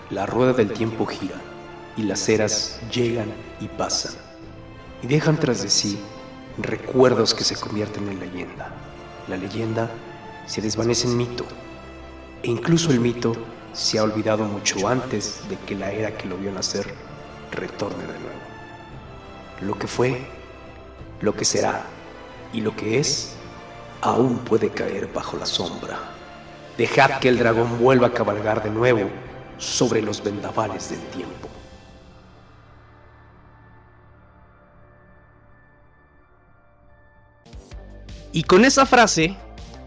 La rueda del tiempo gira, y las eras llegan y pasan, y dejan tras de sí recuerdos que se convierten en leyenda. La leyenda se desvanece en mito, e incluso el mito se ha olvidado mucho antes de que la era que lo vio nacer retorne de nuevo. Lo que fue, lo que será y lo que es, aún puede caer bajo la sombra. Dejad que el dragón vuelva a cabalgar de nuevo sobre los vendavales del tiempo. Y con esa frase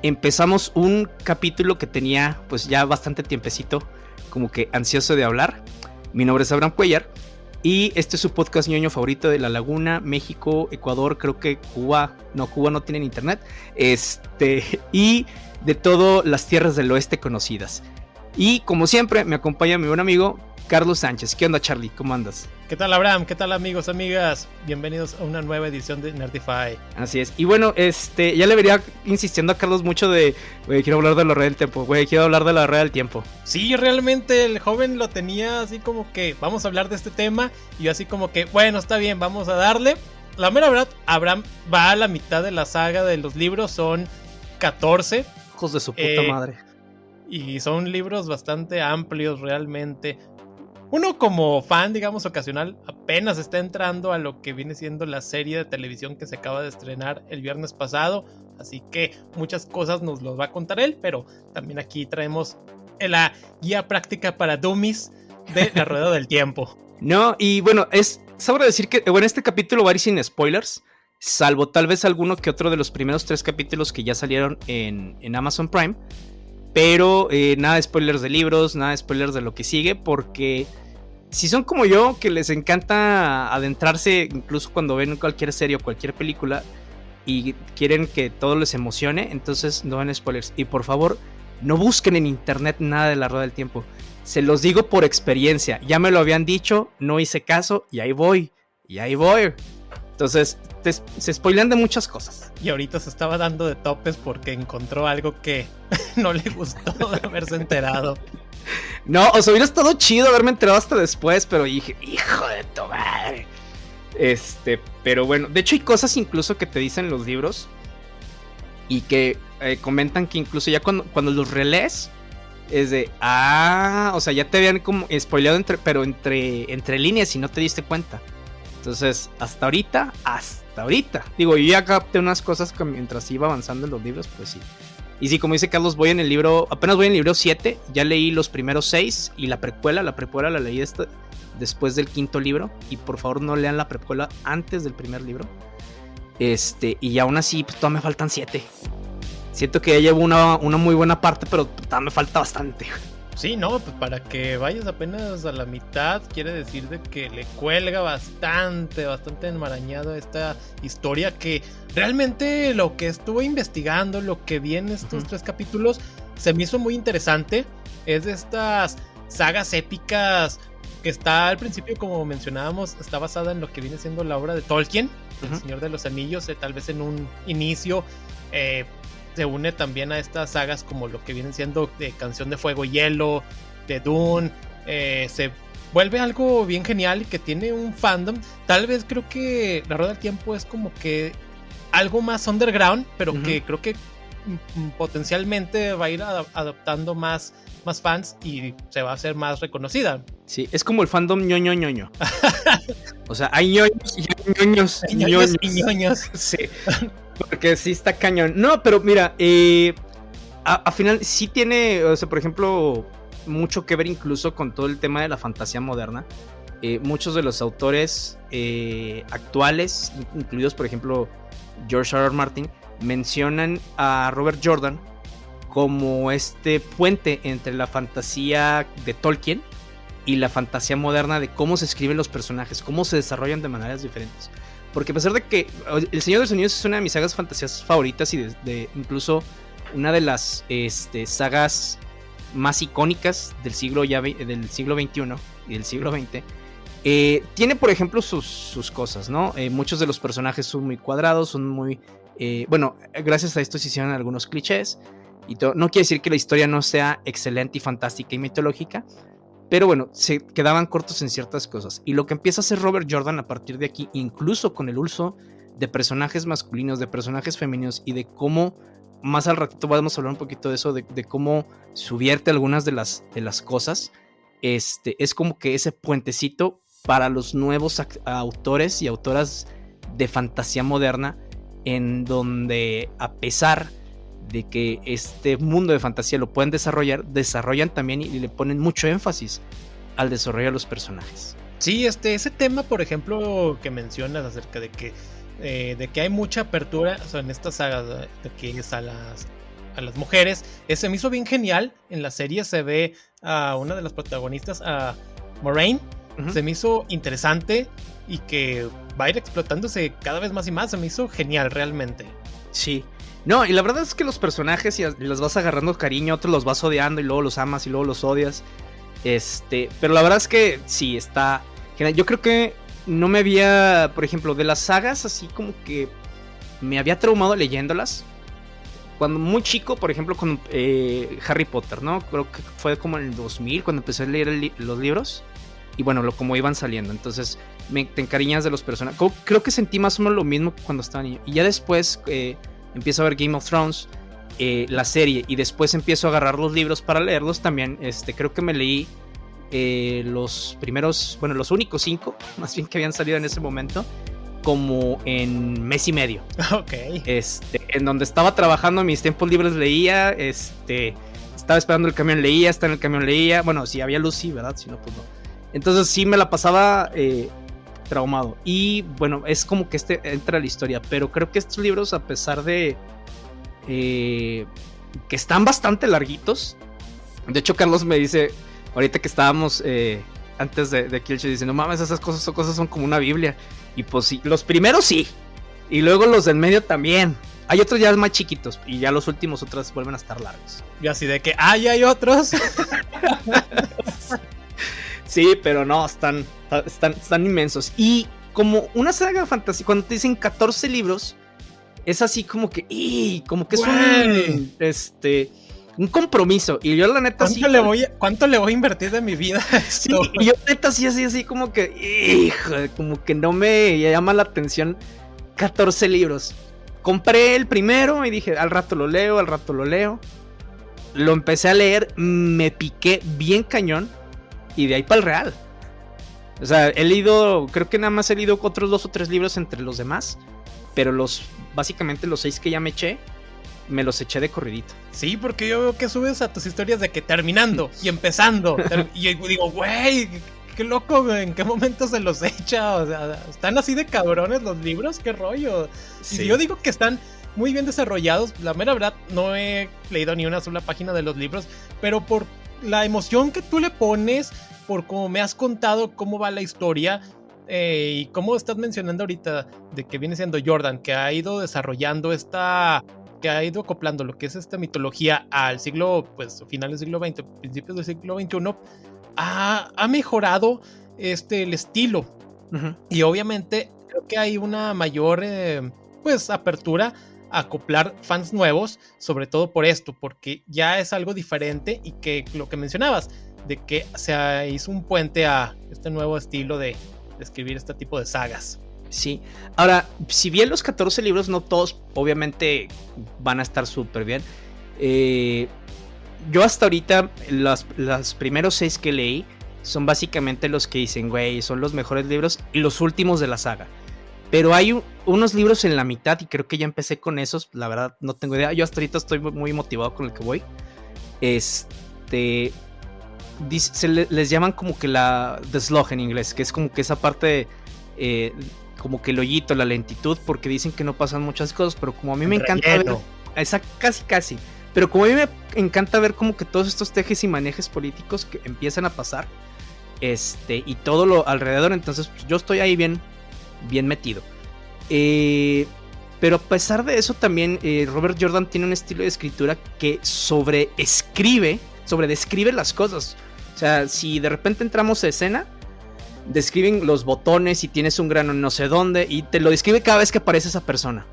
empezamos un capítulo que tenía pues ya bastante tiempecito como que ansioso de hablar. Mi nombre es Abraham Cuellar y este es su podcast ñoño favorito de La Laguna, México, Ecuador, creo que Cuba no tienen internet, y de todas las tierras del oeste conocidas. Y como siempre me acompaña mi buen amigo Carlos Sánchez. ¿Qué onda, Charlie? ¿Cómo andas? ¿Qué tal, Abraham? ¿Qué tal, amigos, amigas? Bienvenidos a una nueva edición de Nerdify. Así es. Y bueno, ya le vería insistiendo a Carlos mucho de, güey, quiero hablar de la rueda del tiempo, güey, quiero hablar de la rueda del tiempo. Sí, realmente el joven lo tenía así como que, vamos a hablar de este tema, y yo así como que, bueno, está bien, vamos a darle. La mera verdad, Abraham va a la mitad de la saga de los libros, son 14. Hijos de su puta madre. Y son libros bastante amplios realmente. Uno como fan, digamos, ocasional, apenas está entrando a lo que viene siendo la serie de televisión que se acaba de estrenar el viernes pasado. Así que muchas cosas nos los va a contar él, pero también aquí traemos la guía práctica para dummies de La Rueda del Tiempo. No, y bueno, sobra decir que bueno, este capítulo va a ir sin spoilers, salvo tal vez alguno que otro de los primeros 3 capítulos que ya salieron en Amazon Prime. Pero nada de spoilers de libros, nada de spoilers de lo que sigue, porque si son como yo, que les encanta adentrarse incluso cuando ven cualquier serie o cualquier película y quieren que todo les emocione, entonces no ven spoilers. Y por favor, no busquen en internet nada de La Rueda del Tiempo. Se los digo por experiencia, ya me lo habían dicho, no hice caso y ahí voy. Entonces, se spoilean de muchas cosas. Y ahorita se estaba dando de topes porque encontró algo que no le gustó de haberse enterado. No, o sea, hubiera estado chido haberme enterado hasta después, pero dije, hijo de tu madre. Pero bueno, de hecho hay cosas incluso que te dicen los libros y que comentan que incluso ya cuando los relees es de, o sea, ya te habían como spoileado entre líneas y no te diste cuenta. Entonces, hasta ahorita, digo, yo ya capté unas cosas que mientras iba avanzando en los libros, pues sí. Y sí, como dice Carlos, apenas voy en el libro 7, ya leí los primeros 6 y la precuela la leí después del 5º libro, y por favor no lean la precuela antes del primer libro. Y aún así, pues todavía me faltan 7. Siento que ya llevo una muy buena parte, pero todavía me falta bastante. Sí, no, pues para que vayas apenas a la mitad, quiere decir de que le cuelga bastante enmarañado esta historia, que realmente lo que estuve investigando, lo que vi en estos 3 capítulos, se me hizo muy interesante. Es de estas sagas épicas que está al principio, como mencionábamos, está basada en lo que viene siendo la obra de Tolkien, El Señor de los Anillos, tal vez en un inicio se une también a estas sagas como lo que vienen siendo de Canción de Fuego y Hielo, de Dune. Se vuelve algo bien genial y que tiene un fandom. Tal vez creo que La Rueda del Tiempo es como que algo más underground, pero que creo que potencialmente va a ir adoptando más fans y se va a hacer más reconocida. Sí, es como el fandom ñoño. O sea, hay ñoños y hay ñoños. Hay ñoños y ñoños. Sí. Porque sí está cañón. No, pero mira, a final sí tiene, o sea, por ejemplo, mucho que ver incluso con todo el tema de la fantasía moderna. Muchos de los autores actuales, incluidos por ejemplo George R. R. Martin, mencionan a Robert Jordan como puente entre la fantasía de Tolkien y la fantasía moderna, de cómo se escriben los personajes, cómo se desarrollan de maneras diferentes. Porque a pesar de que El Señor de los Anillos es una de mis sagas fantasías favoritas y incluso una de las sagas más icónicas del siglo XXI y del siglo XX, tiene por ejemplo sus cosas, ¿no? Muchos de los personajes son muy cuadrados, son muy... bueno, gracias a esto se hicieron algunos clichés y todo. No quiere decir que la historia no sea excelente y fantástica y mitológica, pero bueno, se quedaban cortos en ciertas cosas. Y lo que empieza a hacer Robert Jordan a partir de aquí, incluso con el uso de personajes masculinos, de personajes femeninos y de cómo, más al ratito vamos a hablar un poquito de eso, de cómo subvierte algunas de las cosas, es como que ese puentecito para los nuevos autores y autoras de fantasía moderna, en donde a pesar de que este mundo de fantasía lo pueden desarrollan también y le ponen mucho énfasis al desarrollo de los personajes. Sí, ese tema, por ejemplo, que mencionas acerca de que hay mucha apertura, o sea, en estas sagas de que es a las mujeres, se me hizo bien genial. En la serie se ve a una de las protagonistas, a Moiraine. Se me hizo interesante y que va a ir explotándose cada vez más y más. Se me hizo genial realmente. Sí. No, y la verdad es que los personajes y los vas agarrando cariño, otros los vas odiando y luego los amas y luego los odias. Pero la verdad es que sí, está genial. Yo creo que no me había, por ejemplo, de las sagas así como que me había traumado leyéndolas. Cuando muy chico, por ejemplo, con Harry Potter, ¿no? Creo que fue como en el 2000 cuando empecé a leer los libros. Y bueno, como iban saliendo. Entonces te encariñas de los personajes. Creo que sentí más o menos lo mismo que cuando estaba niño. Y ya después empiezo a ver Game of Thrones, la serie. Y después empiezo a agarrar los libros para leerlos también. Creo que me leí los primeros, bueno, los únicos 5, más bien que habían salido en ese momento, como en mes y medio. Ok. En donde estaba trabajando en mis tiempos libres leía, estaba esperando el camión, leía, estaba en el camión, leía. Bueno, si había luz, sí, ¿verdad? Si no, pues no. Entonces sí me la pasaba traumado. Y bueno, es como que entra la historia. Pero creo que estos libros, a pesar de que están bastante larguitos. De hecho, Carlos me dice, ahorita que estábamos antes de aquí el show, dice, no mames, esas cosas son como una Biblia. Y pues sí, los primeros sí. Y luego los del medio también. Hay otros ya más chiquitos. Y ya los últimos otros vuelven a estar largos. Y así de que, hay otros. Sí, pero no, están inmensos. Y como una saga de fantasía, cuando te dicen 14 libros, es así como que, es un compromiso. Y yo la neta ¿Cuánto le voy a invertir de mi vida a esto? Sí, y yo neta sí, así como que, como que no me llama la atención 14 libros. Compré el primero y dije, al rato lo leo. Lo empecé a leer, me piqué bien cañón. Y de ahí para el real. O sea, he leído, creo que nada más he leído otros 2 o 3 libros entre los demás. Pero básicamente los 6 que ya me eché, me los eché de corridito. Sí, porque yo veo que subes a tus historias de que terminando y empezando. Y digo, güey, qué loco, ¿en qué momento se los echa? O sea, están así de cabrones los libros, qué rollo. Sí. Y yo digo que están muy bien desarrollados. La mera verdad, no he leído ni una sola página de los libros, pero por la emoción que tú le pones, por cómo me has contado cómo va la historia, y cómo estás mencionando ahorita de que viene siendo Jordan, que ha ido desarrollando que ha ido acoplando lo que es esta mitología al siglo, pues finales del siglo XX, principios del siglo XXI, ha mejorado el estilo. Uh-huh. Y obviamente creo que hay una mayor pues apertura a acoplar fans nuevos, sobre todo por esto, porque ya es algo diferente y que lo que mencionabas, de que se hizo un puente a este nuevo estilo de escribir este tipo de sagas. Sí, ahora, si bien los 14 libros, no todos, obviamente van a estar súper bien. Yo hasta ahorita, los primeros 6 que leí son básicamente los que dicen, güey, son los mejores libros y los últimos de la saga. Pero hay unos libros en la mitad y creo que ya empecé con esos. La verdad no tengo idea. Yo hasta ahorita estoy muy motivado con el que voy. Les llaman como que the slog en inglés, que es como que esa parte como que el hoyito, la lentitud, porque dicen que no pasan muchas cosas, pero como a mí me encanta ver, casi, pero como a mí me encanta ver como que todos estos tejes y manejes políticos que empiezan a pasar, y todo lo alrededor, entonces pues, yo estoy ahí bien metido. Pero a pesar de eso también Robert Jordan tiene un estilo de escritura que sobredescribe las cosas. O sea, si de repente entramos a escena, describen los botones y tienes un grano en no sé dónde y te lo describe cada vez que aparece esa persona.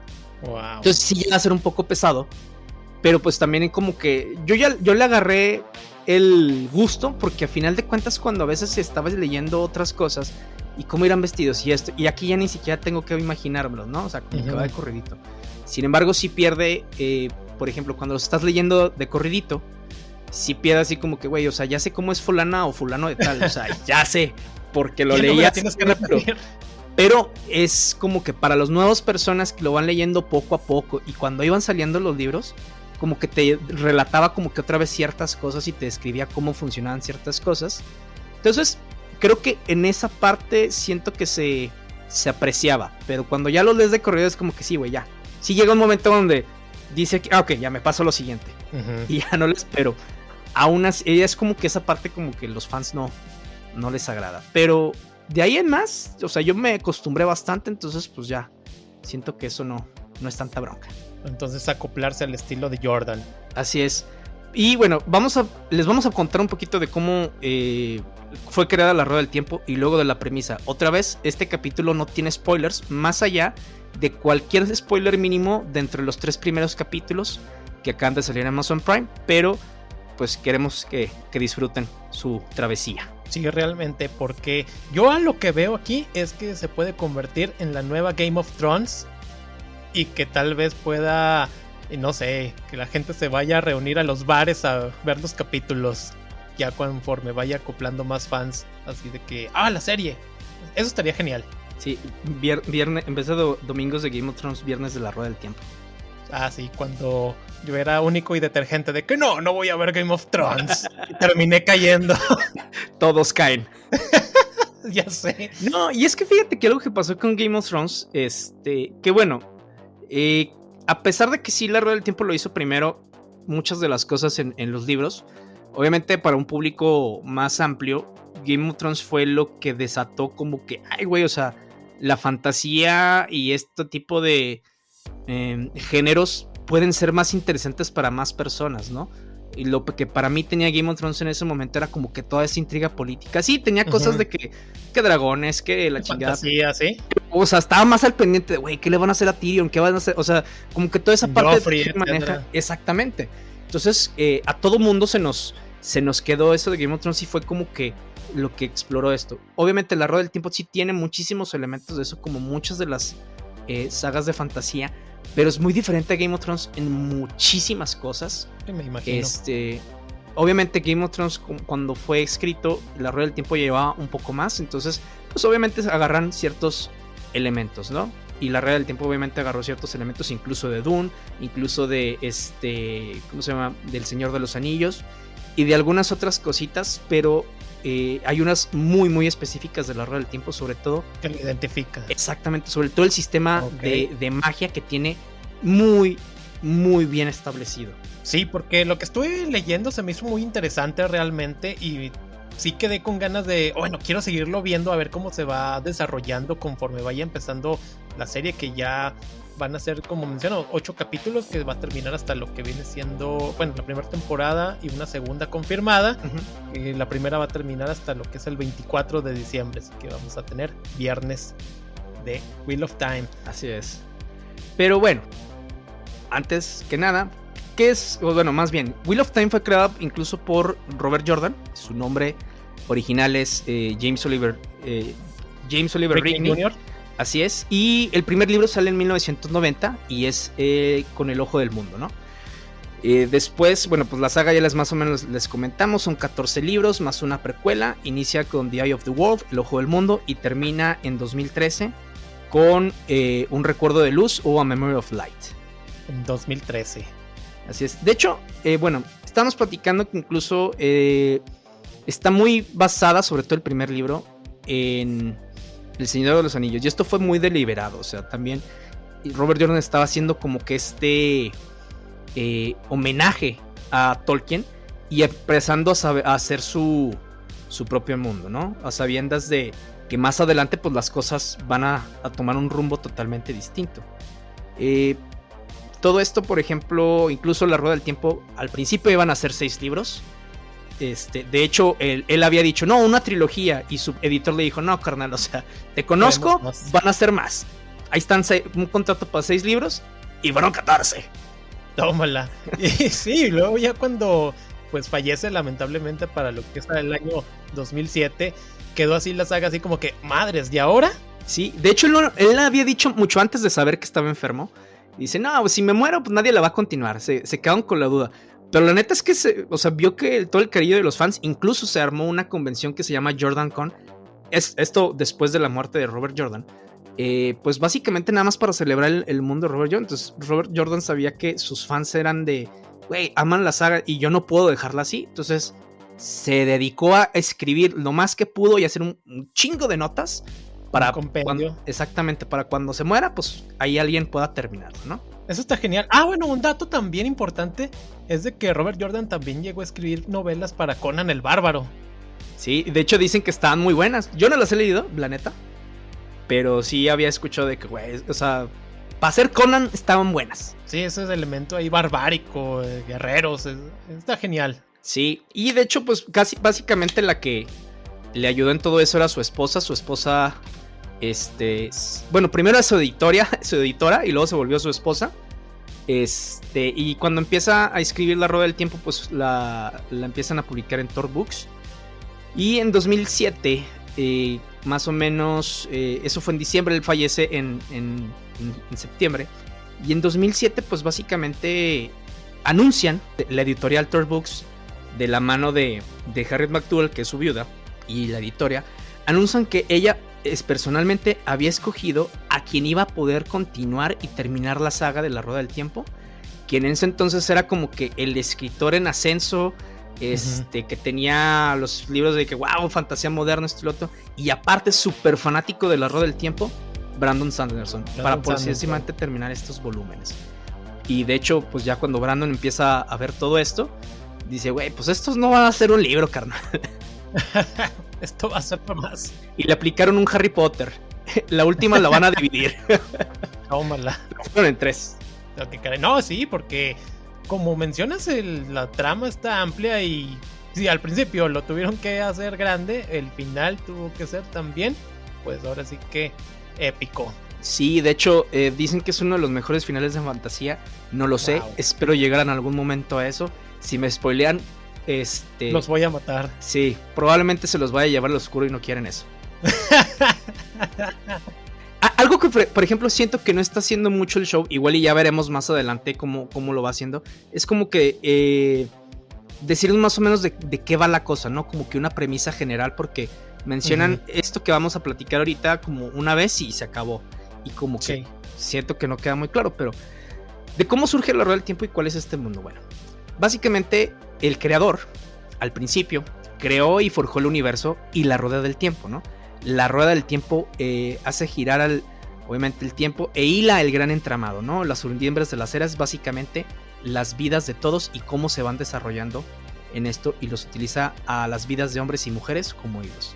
Wow. Entonces sí llega a ser un poco pesado, pero pues también como que yo le agarré el gusto, porque a final de cuentas cuando a veces estabas leyendo otras cosas y cómo irán vestidos y esto, y aquí ya ni siquiera tengo que imaginármelo, ¿no? O sea, como que va de corridito. Sin embargo, sí pierde, por ejemplo, cuando los estás leyendo de corridito, sí pierde así como que, güey, o sea, ya sé cómo es fulana o fulano de tal, o sea, ya sé, porque lo leía. Tienes que repetir. Pero es como que para las nuevas personas que lo van leyendo poco a poco y cuando iban saliendo los libros, como que te relataba como que otra vez ciertas cosas y te describía cómo funcionaban ciertas cosas. Entonces, creo que en esa parte siento que se apreciaba, pero cuando ya lo lees de corrido es como que sí, güey, ya. Sí llega un momento donde dice que, ok, ya me paso a lo siguiente. Y ya no le espero. Aún así, es como que esa parte como que los fans no les agrada. Pero de ahí en más, o sea, yo me acostumbré bastante, entonces pues ya siento que eso no es tanta bronca. Entonces acoplarse al estilo de Jordan. Así es. Y bueno, les vamos a contar un poquito de cómo fue creada la Rueda del Tiempo y luego de la premisa. Otra vez, este capítulo no tiene spoilers, más allá de cualquier spoiler mínimo de entre los 3 primeros capítulos que acaban de salir en Amazon Prime, pero pues queremos que disfruten su travesía. Sí, realmente, porque yo a lo que veo aquí es que se puede convertir en la nueva Game of Thrones y que tal vez pueda, no sé, que la gente se vaya a reunir a los bares a ver los capítulos ya conforme vaya acoplando más fans, así de que, la serie, eso estaría genial. Sí, viernes, en vez de domingos de Game of Thrones, viernes de la Rueda del Tiempo. Sí, cuando yo era único y detergente de que no voy a ver Game of Thrones. Y terminé cayendo. Todos caen. Ya sé. No, y es que fíjate que algo que pasó con Game of Thrones, que bueno, a pesar de que sí la Rueda del Tiempo lo hizo primero, muchas de las cosas en los libros, obviamente para un público más amplio, Game of Thrones fue lo que desató como que, ay güey, o sea, la fantasía y este tipo de géneros pueden ser más interesantes para más personas, ¿no? Y lo que para mí tenía Game of Thrones en ese momento era como que toda esa intriga política. Sí, tenía cosas de que dragones, que la chingada. Fantasía, ¿sí? O sea, estaba más al pendiente de, güey, ¿qué le van a hacer a Tyrion? ¿Qué van a hacer? O sea, como que toda esa parte Joffrey, que maneja. Exactamente. Entonces, a todo mundo se nos quedó eso de Game of Thrones y fue como que lo que exploró esto. Obviamente la Rueda del Tiempo sí tiene muchísimos elementos de eso, como muchas de las sagas de fantasía, pero es muy diferente a Game of Thrones en muchísimas cosas. Sí, me imagino. Obviamente Game of Thrones cuando fue escrito, la Rueda del Tiempo llevaba un poco más, entonces pues obviamente agarran ciertos elementos, ¿no? Y la Rueda del Tiempo obviamente agarró ciertos elementos incluso de Dune, incluso de ¿cómo se llama? Del Señor de los Anillos y de algunas otras cositas, pero hay unas muy muy específicas de la Rueda del Tiempo, sobre todo que lo identifica. Exactamente, sobre todo el sistema de magia que tiene muy muy bien establecido. Sí, porque lo que estuve leyendo se me hizo muy interesante realmente y sí quedé con ganas de, bueno, quiero seguirlo viendo a ver cómo se va desarrollando conforme vaya empezando la serie, que ya van a ser, como menciono, 8 capítulos que va a terminar hasta lo que viene siendo, bueno, la primera temporada y una segunda confirmada. La primera va a terminar hasta lo que es el 24 de diciembre, así que vamos a tener viernes de Wheel of Time. Así es. Pero bueno, antes que nada, ¿qué es? Bueno, más bien, Wheel of Time fue creado incluso por Robert Jordan. Su nombre original es James Oliver Rigney Jr. Así es. Y el primer libro sale en 1990 y es Con el Ojo del Mundo, ¿no? Después, bueno, pues la saga ya más o menos les comentamos. Son 14 libros más una precuela. Inicia con The Eye of the World, El Ojo del Mundo, y termina en 2013 con Un Recuerdo de Luz o A Memory of Light. En 2013. Así es. De hecho, bueno, estamos platicando que incluso está muy basada, sobre todo el primer libro, en El Señor de los Anillos. Y esto fue muy deliberado. O sea, también Robert Jordan estaba haciendo como que homenaje a Tolkien y empezando a hacer su propio mundo, ¿no? A sabiendas de que más adelante pues las cosas van a tomar un rumbo totalmente distinto. Todo esto, por ejemplo, incluso La Rueda del Tiempo, al principio iban a ser 6 libros. De hecho, él había dicho, no, una trilogía, y su editor le dijo, no, carnal, o sea, te conozco, van a ser más. Ahí están un contrato para 6 libros y fueron 14. Tómala. Y sí, luego ya cuando pues fallece lamentablemente para lo que es el año 2007. Quedó así la saga, así como que, madres, ¿y ahora? Sí, de hecho él había dicho mucho antes de saber que estaba enfermo. Dice, no, pues si me muero, pues nadie la va a continuar. Se quedaron con la duda. Pero la neta es que vio que todo el cariño de los fans, incluso se armó una convención que se llama JordanCon. Esto después de la muerte de Robert Jordan. Pues básicamente nada más para celebrar el mundo de Robert Jordan. Entonces Robert Jordan sabía que sus fans eran de, güey, aman la saga y yo no puedo dejarla así. Entonces se dedicó a escribir lo más que pudo y hacer un chingo de notas para exactamente, para cuando se muera, pues ahí alguien pueda terminarlo, ¿no? Eso está genial. Ah, bueno, un dato también importante es de que Robert Jordan también llegó a escribir novelas para Conan el Bárbaro. Sí, de hecho dicen que estaban muy buenas. Yo no las he leído, la neta, pero sí había escuchado de que, güey, o sea, para ser Conan estaban buenas. Sí, ese elemento ahí barbárico, guerreros, está genial. Sí, y de hecho, pues casi básicamente la que le ayudó en todo eso era su esposa. Su esposa, bueno, primero era su editora y luego se volvió su esposa. Y cuando empieza a escribir La Rueda del Tiempo, pues la empiezan a publicar en Tor Books. Y en 2007, más o menos, eso fue en diciembre, él fallece en septiembre. Y en 2007, pues básicamente anuncian la editorial Tor Books, de la mano de Harriet McDougal, que es su viuda, y la editorial, anuncian que ella personalmente había escogido a quien iba a poder continuar y terminar la saga de La Rueda del Tiempo, quien en ese entonces era como que el escritor en ascenso, que tenía los libros de que wow, fantasía moderna, esto y lo otro, y aparte súper fanático de La Rueda del Tiempo, Brandon Sanderson, para precisamente terminar estos volúmenes. Y de hecho, pues ya cuando Brandon empieza a ver todo esto, dice, güey, pues estos no van a ser un libro, carnal. Esto va a ser para más. Y le aplicaron un Harry Potter. La última la van a dividir. Tómala. Fueron en 3. No, sí, porque como mencionas, la trama está amplia y sí, al principio lo tuvieron que hacer grande, el final tuvo que ser también, pues ahora sí que épico. Sí, de hecho, dicen que es uno de los mejores finales de fantasía. No lo sé, espero llegar en algún momento a eso. Si me spoilean, los voy a matar. Sí, probablemente se los vaya a llevar al oscuro y no quieren eso. Algo que, por ejemplo, siento que no está haciendo mucho el show, igual y ya veremos más adelante cómo lo va haciendo. Es como que decirnos más o menos de qué va la cosa, ¿no? Como que una premisa general, porque mencionan esto que vamos a platicar ahorita como una vez y se acabó. Y como que siento que no queda muy claro, pero de cómo surge la Rueda del Tiempo y cuál es este mundo. Bueno, básicamente el creador, al principio, creó y forjó el universo y la Rueda del Tiempo, ¿no? La Rueda del Tiempo hace girar obviamente el tiempo e hila el gran entramado, ¿no? Las undimbre de las eras, básicamente las vidas de todos y cómo se van desarrollando en esto, y los utiliza a las vidas de hombres y mujeres como hilos.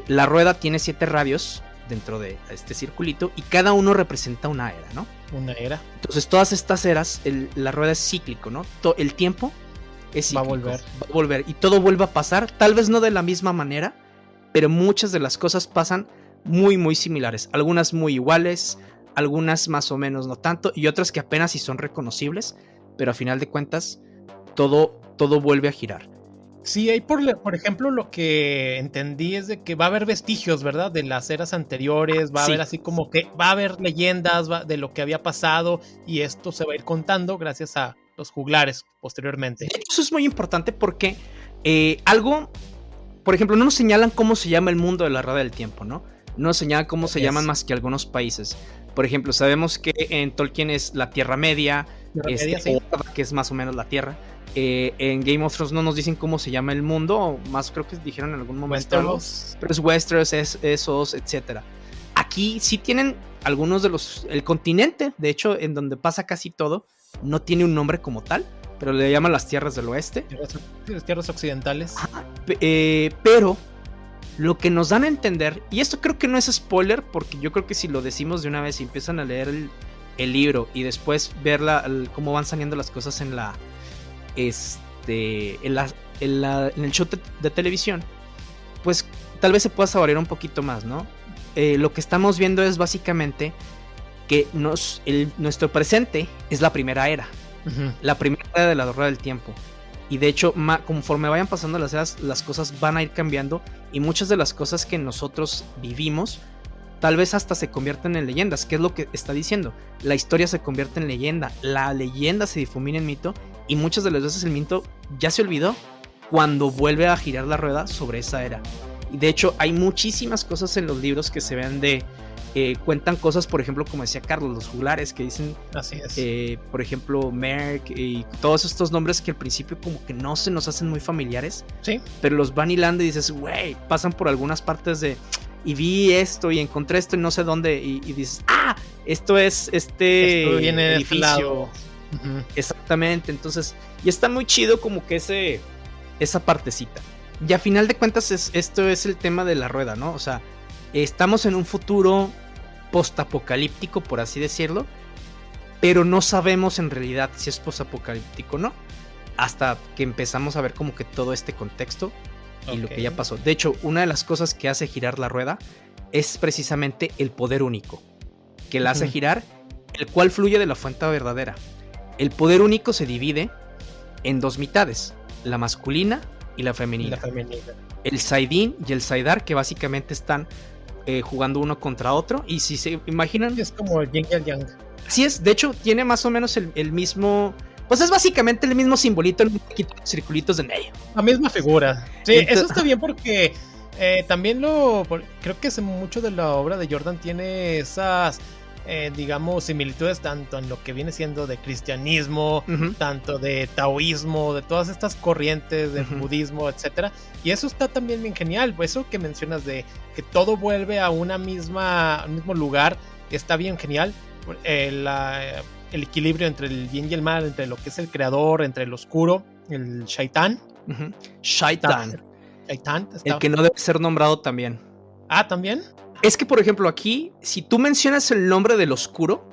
La rueda tiene 7 radios dentro de este circulito y cada uno representa una era, ¿no? Una era. Entonces todas estas eras, la rueda es cíclico, ¿no? El tiempo es cíclico. Va a volver y todo vuelve a pasar, tal vez no de la misma manera, pero muchas de las cosas pasan muy muy similares, algunas muy iguales, algunas más o menos no tanto, y otras que apenas si son reconocibles, pero a final de cuentas todo vuelve a girar. Sí, ahí por ejemplo lo que entendí es de que va a haber vestigios, ¿verdad? De las eras anteriores, va a haber así como que va a haber leyendas de lo que había pasado, y esto se va a ir contando gracias a los juglares posteriormente. Eso es muy importante porque algo, por ejemplo, no nos señalan cómo se llama el mundo de la Rueda del Tiempo, ¿no? No nos señalan cómo se llaman más que algunos países. Por ejemplo, sabemos que en Tolkien es la Tierra Media, que es más o menos la Tierra. En Game of Thrones no nos dicen cómo se llama el mundo, más creo que dijeron en algún momento. Westeros. Pero es Westeros, esos, etcétera. Aquí sí tienen algunos de el continente, de hecho, en donde pasa casi todo, no tiene un nombre como tal, pero le llaman las Tierras del Oeste. Las tierras occidentales. Pero lo que nos dan a entender, y esto creo que no es spoiler, porque yo creo que si lo decimos de una vez y empiezan a leer el libro y después ver cómo van saliendo las cosas en el show de televisión, pues tal vez se pueda saborear un poquito más, ¿no? Lo que estamos viendo es básicamente que nuestro presente es la primera era. La primera era de la Rueda del Tiempo. Y de hecho, conforme vayan pasando las eras, las cosas van a ir cambiando. Y muchas de las cosas que nosotros vivimos, tal vez hasta se convierten en leyendas. ¿Qué es lo que está diciendo? La historia se convierte en leyenda. La leyenda se difumina en mito. Y muchas de las veces el mito ya se olvidó cuando vuelve a girar la rueda sobre esa era. Y de hecho, hay muchísimas cosas en los libros que se ven cuentan cosas, por ejemplo, como decía Carlos, los juglares que dicen, así es. Por ejemplo, Merc y todos estos nombres que al principio como que no se nos hacen muy familiares, sí, pero los van hilando y dices, güey, pasan por algunas partes y vi esto y encontré esto y no sé dónde y dices, esto es esto viene de este lado. Uh-huh. Exactamente, entonces, y está muy chido como que esa partecita. Y a final de cuentas esto es el tema de la rueda, ¿no? O sea, estamos en un futuro postapocalíptico, por así decirlo, pero no sabemos en realidad si es postapocalíptico o no, hasta que empezamos a ver como que todo este contexto y lo que ya pasó. De hecho, una de las cosas que hace girar la rueda es precisamente el poder único, que la hace girar, el cual fluye de la fuente verdadera. El poder único se divide en dos mitades, la masculina y la femenina. El Saidin y el Saidar, que básicamente están jugando uno contra otro. Y si se imaginan, es como el yin y el yang. Así es, de hecho tiene más o menos el mismo, pues es básicamente el mismo simbolito en un poquito de circulitos de medio. La misma figura. Sí, entonces, eso está bien porque también creo que mucho de la obra de Jordan tiene esas digamos similitudes tanto en lo que viene siendo de cristianismo, tanto de taoísmo, de todas estas corrientes del budismo, etcétera, y eso está también bien genial. Eso que mencionas de que todo vuelve a un mismo lugar está bien genial. El equilibrio entre el bien y el mal, entre lo que es el creador, entre el oscuro, el Shaitán. Shaitán, está... el que no debe ser nombrado también. ¿También? Es que, por ejemplo, aquí, si tú mencionas el nombre del oscuro,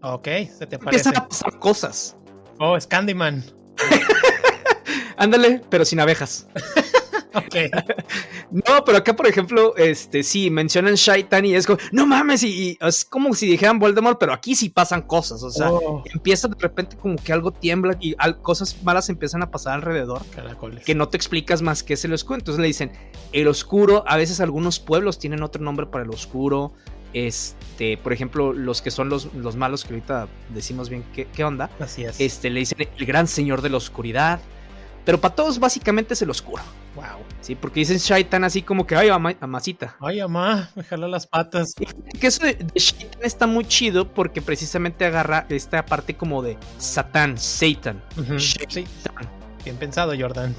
ok, se te parece. Empiezan a pasar cosas. Oh, es Candyman. Ándale, pero sin abejas. Ok. No, pero acá, por ejemplo, sí, mencionan Shaitan y es como, no mames, y es como si dijeran Voldemort, pero aquí sí pasan cosas, o sea, empieza de repente como que algo tiembla y cosas malas empiezan a pasar alrededor. Caracoles. Que no te explicas más qué es el oscuro. Entonces le dicen, el oscuro, a veces algunos pueblos tienen otro nombre para el oscuro. Por ejemplo, los que son los malos, que ahorita decimos bien qué onda. Así es. Le dicen el gran señor de la oscuridad. Pero para todos básicamente es el oscuro. Wow. Sí, porque dicen Shaitan así como que, ay, amasita. Ay, amá, me jaló las patas. Y que eso de Shaitan está muy chido porque precisamente agarra esta parte como de Satan. Sí, bien pensado, Jordan.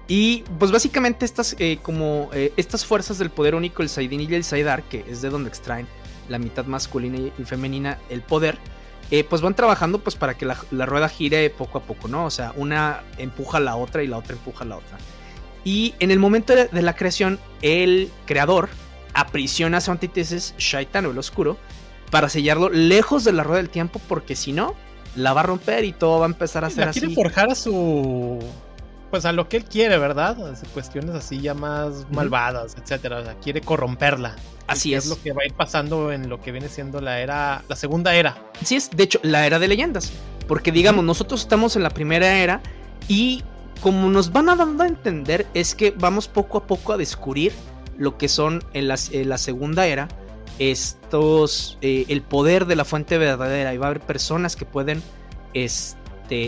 Y pues básicamente estas fuerzas del poder único, el Saidin y el Saidar, que es de donde extraen la mitad masculina y femenina el poder, pues van trabajando pues para que la rueda gire poco a poco, ¿no? O sea, una empuja a la otra y la otra empuja a la otra. Y en el momento de la creación, el creador aprisiona a su antítesis, Shaitan o el oscuro, para sellarlo lejos de la rueda del tiempo, porque si no, la va a romper y todo va a empezar a ser así. Quiere forjar pues a lo que él quiere, ¿verdad? Cuestiones así ya más malvadas, etcétera. O sea, quiere corromperla. Así es. Es lo que va a ir pasando en lo que viene siendo la segunda era. Así es, de hecho, la era de leyendas. Porque digamos, nosotros estamos en la primera era y como nos van dando a entender es que vamos poco a poco a descubrir lo que son en la segunda era el poder de la fuente verdadera, y va a haber personas que pueden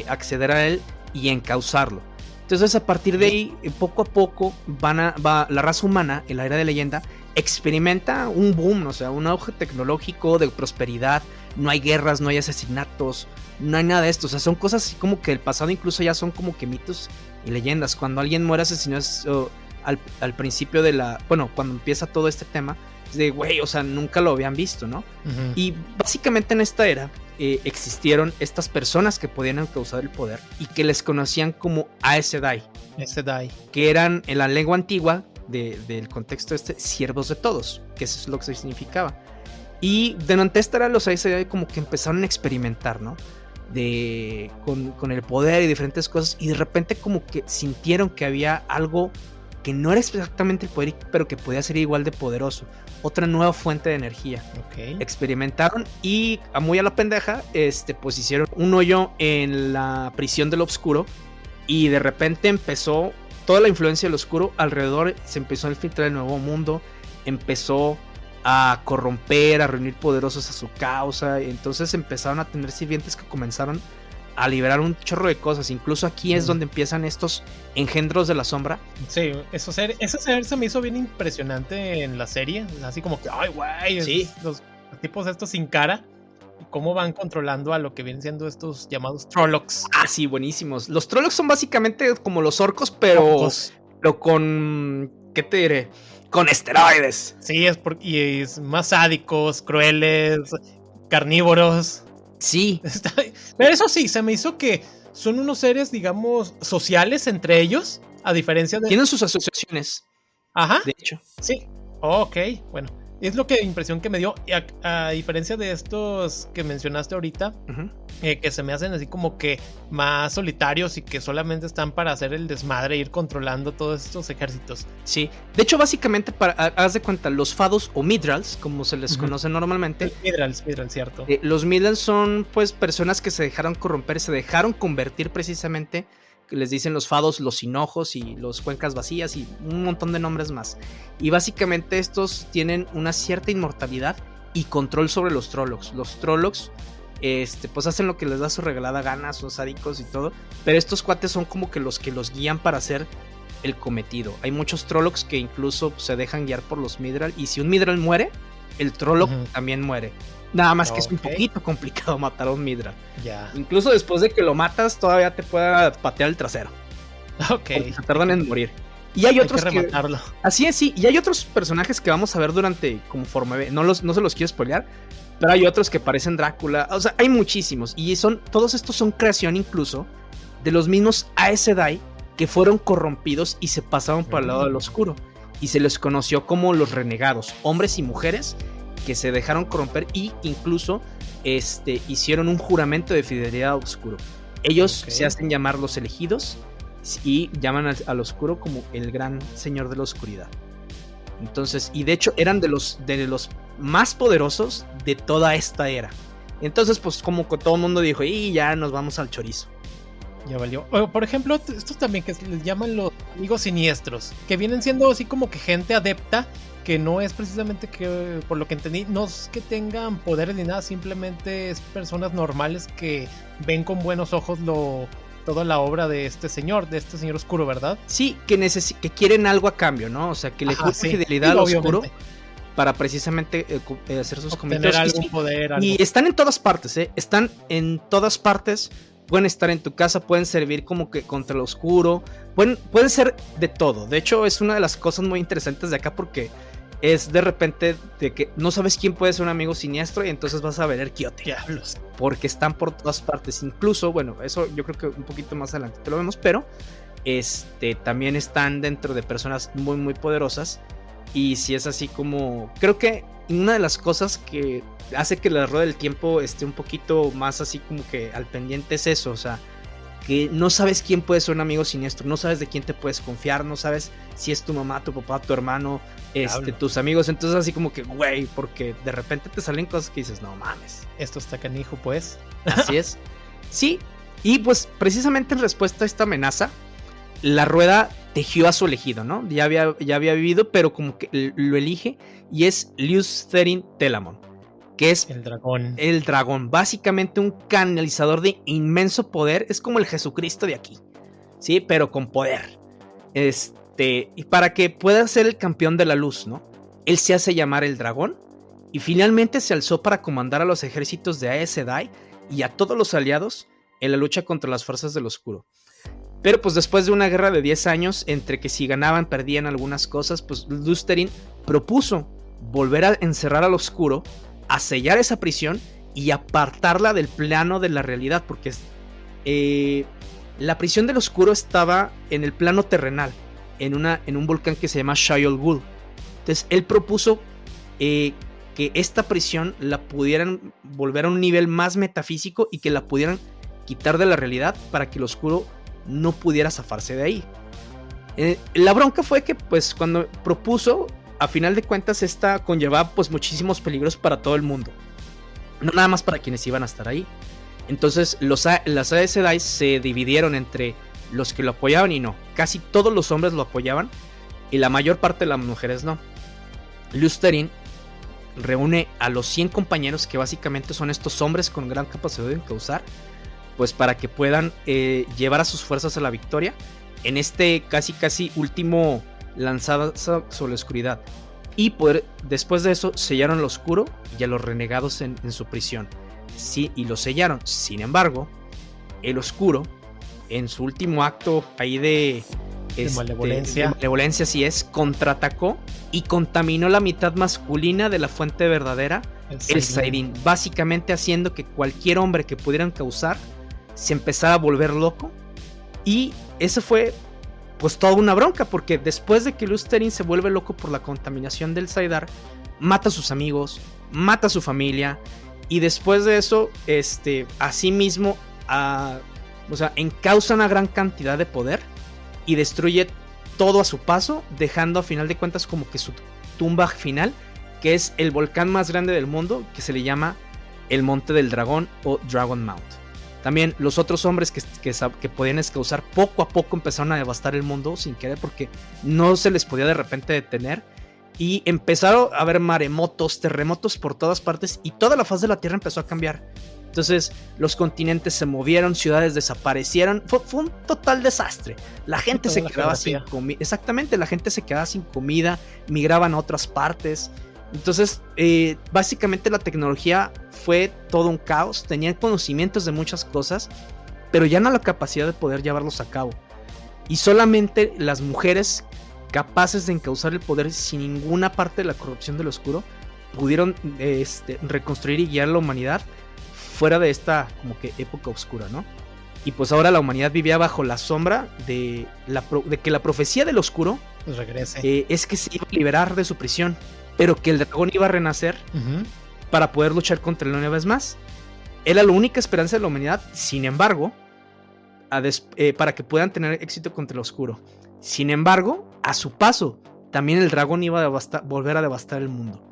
acceder a él y encauzarlo. Entonces a partir de ahí, poco a poco va la raza humana en la era de leyenda experimenta un boom, o sea, un auge tecnológico de prosperidad. No hay guerras, no hay asesinatos, no hay nada de esto. O sea, son cosas así como que el pasado incluso ya son como que mitos y leyendas. Cuando alguien muere asesinado al principio cuando empieza todo este tema, es de, güey, o sea, nunca lo habían visto, ¿no? Uh-huh. Y básicamente en esta era existieron estas personas que podían causar el poder y que les conocían como Aes Sedai. Que eran en la lengua antigua del contexto siervos de todos, que eso es lo que significaba. Y durante esta era los Aes Sedai como que empezaron a experimentar, ¿no? Con el poder y diferentes cosas, y de repente como que sintieron que había algo que no era exactamente el poder, pero que podía ser igual de poderoso, otra nueva fuente de energía. Okay. Experimentaron y muy a la pendeja, pues hicieron un hoyo en la prisión del oscuro y de repente empezó toda la influencia del oscuro alrededor, se empezó a infiltrar el nuevo mundo, empezó a corromper, a reunir poderosos a su causa, entonces empezaron a tener sirvientes que comenzaron a liberar un chorro de cosas. Incluso aquí es donde empiezan estos engendros de la sombra. Sí, eso se me hizo bien impresionante en la serie, así como que, ay, güey, sí, los tipos estos sin cara, y cómo van controlando a lo que vienen siendo estos llamados Trollocs. Ah, sí, buenísimos. Los Trollocs son básicamente como los orcos, pero con, ¿qué te diré? Con esteroides. Sí, y es más sádicos, crueles, carnívoros. Sí. Pero eso sí, se me hizo que son unos seres, digamos, sociales entre ellos, a diferencia de... Tienen sus asociaciones. Ajá. De hecho. Sí. Ok, bueno. Es lo que impresión que me dio, a diferencia de estos que mencionaste ahorita, que se me hacen así como que más solitarios y que solamente están para hacer el desmadre e ir controlando todos estos ejércitos. Sí, de hecho básicamente, haz de cuenta, los Fados o Mythrals, como se les conoce normalmente. Mythrals, cierto. Los Mythrals son pues personas que se dejaron corromper, se dejaron convertir precisamente, les dicen los Fados, los Hinojos y los Cuencas Vacías y un montón de nombres más. Y básicamente estos tienen una cierta inmortalidad y control sobre los Trollocs. Los Trollocs pues hacen lo que les da su regalada gana, son sádicos y todo, pero estos cuates son como que los guían para hacer el cometido. Hay muchos Trollocs que incluso se dejan guiar por los Mythral, y si un Mythral muere, el Trolloc también muere. Nada más que es un poquito complicado matar a un Mythral. Incluso después de que lo matas, todavía te puede patear el trasero. Porque se tardan en morir. Y hay otros que rematarlo. Así es, sí. Y hay otros personajes que vamos a ver durante conforme. No se los quiero spoilear, pero hay otros que parecen Drácula. O sea, hay muchísimos. Y todos estos son creación incluso de los mismos Aes Sedai que fueron corrompidos y se pasaron para el lado del oscuro. Y se les conoció como los renegados, hombres y mujeres que se dejaron corromper y incluso hicieron un juramento de fidelidad al oscuro. Ellos se hacen llamar los elegidos y llaman al oscuro como el gran señor de la oscuridad. Entonces, y de hecho eran de los más poderosos de toda esta era. Entonces, pues como que todo el mundo dijo, y ya nos vamos al chorizo. Ya valió. Por ejemplo, estos también que les llaman los amigos siniestros, que vienen siendo así como que gente adepta, que no es precisamente que, por lo que entendí, no es que tengan poderes ni nada, simplemente es personas normales que ven con buenos ojos toda la obra de este señor oscuro, ¿verdad? Sí, que quieren algo a cambio, ¿no? O sea, que le juran fidelidad al oscuro para precisamente hacer sus cometidos. Tener algún poder. Y están en todas partes, están en todas partes. Pueden estar en tu casa, pueden servir como que contra el oscuro, pueden ser de todo. De hecho, es una de las cosas muy interesantes de acá, porque es de repente de que no sabes quién puede ser un amigo siniestro y entonces vas a ver el quiote. Diablos. Porque están por todas partes. Incluso, bueno, eso yo creo que un poquito más adelante te lo vemos, pero también están dentro de personas muy, muy poderosas. Y si es así como, creo que una de las cosas que hace que la rueda del tiempo esté un poquito más así como que al pendiente es eso, o sea, que no sabes quién puede ser un amigo siniestro, no sabes de quién te puedes confiar, no sabes si es tu mamá, tu papá, tu hermano, tus amigos. Entonces así como que, güey, porque de repente te salen cosas que dices, no mames. Esto está canijo, pues. Así es. Sí, y pues precisamente en respuesta a esta amenaza, la rueda tejió a su elegido, ¿no? Ya había vivido, pero como que lo elige, y es Lews Therin Telamon, que es el dragón, básicamente un canalizador de inmenso poder. Es como el Jesucristo de aquí, sí, pero con poder. Y para que pueda ser el campeón de la luz, ¿no? Él se hace llamar el dragón, y finalmente se alzó para comandar a los ejércitos de Aes Sedai y a todos los aliados en la lucha contra las fuerzas del oscuro. Pero pues después de una guerra de 10 años, entre que si ganaban perdían algunas cosas, pues Lews Therin propuso volver a encerrar al oscuro, a sellar esa prisión y apartarla del plano de la realidad, porque la prisión del oscuro estaba en el plano terrenal, en un volcán que se llama Shayol Ghul. Entonces él propuso que esta prisión la pudieran volver a un nivel más metafísico y que la pudieran quitar de la realidad para que el oscuro no pudiera zafarse de ahí. La bronca fue que pues cuando propuso, a final de cuentas esta conllevaba pues muchísimos peligros para todo el mundo, no nada más para quienes iban a estar ahí. Entonces las Aes Sedai se dividieron entre los que lo apoyaban y no. Casi todos los hombres lo apoyaban y la mayor parte de las mujeres no. Lusterin reúne a los 100 compañeros, que básicamente son estos hombres con gran capacidad de encauzar, pues para que puedan llevar a sus fuerzas a la victoria en este casi último lanzada sobre la oscuridad. Y después de eso sellaron el oscuro y a los renegados en su prisión. Sí, y lo sellaron. Sin embargo, el oscuro, en su último acto ahí de malevolencia, así es, contraatacó y contaminó la mitad masculina de la fuente verdadera, el saidin, básicamente haciendo que cualquier hombre que pudieran causar se empezara a volver loco. Y eso fue pues toda una bronca, porque después de que Lusterin se vuelve loco por la contaminación del saidar, mata a sus amigos, mata a su familia, y después de eso, asimismo, encausa una gran cantidad de poder y destruye todo a su paso, dejando a final de cuentas como que su tumba final, que es el volcán más grande del mundo, que se le llama el Monte del Dragón o Dragon Mount. También los otros hombres que podían causar, poco a poco empezaron a devastar el mundo sin querer, porque no se les podía de repente detener. Y empezaron a haber maremotos, terremotos por todas partes, y toda la faz de la Tierra empezó a cambiar. Entonces los continentes se movieron, ciudades desaparecieron, fue un total desastre. La gente se quedaba sin comida. Exactamente, la gente se quedaba sin comida, migraban a otras partes. Entonces, básicamente la tecnología fue todo un caos. Tenían conocimientos de muchas cosas, pero ya no la capacidad de poder llevarlos a cabo. Y solamente las mujeres capaces de encauzar el poder sin ninguna parte de la corrupción del oscuro pudieron reconstruir y guiar a la humanidad fuera de esta como que época oscura, ¿no? Y pues ahora la humanidad vivía bajo la sombra de que la profecía del oscuro pues regrese. Es que se iba a liberar de su prisión, pero que el dragón iba a renacer para poder luchar contra él una vez más. Era la única esperanza de la humanidad. Sin embargo, para que puedan tener éxito contra el oscuro. Sin embargo, a su paso, también el dragón iba a volver a devastar el mundo.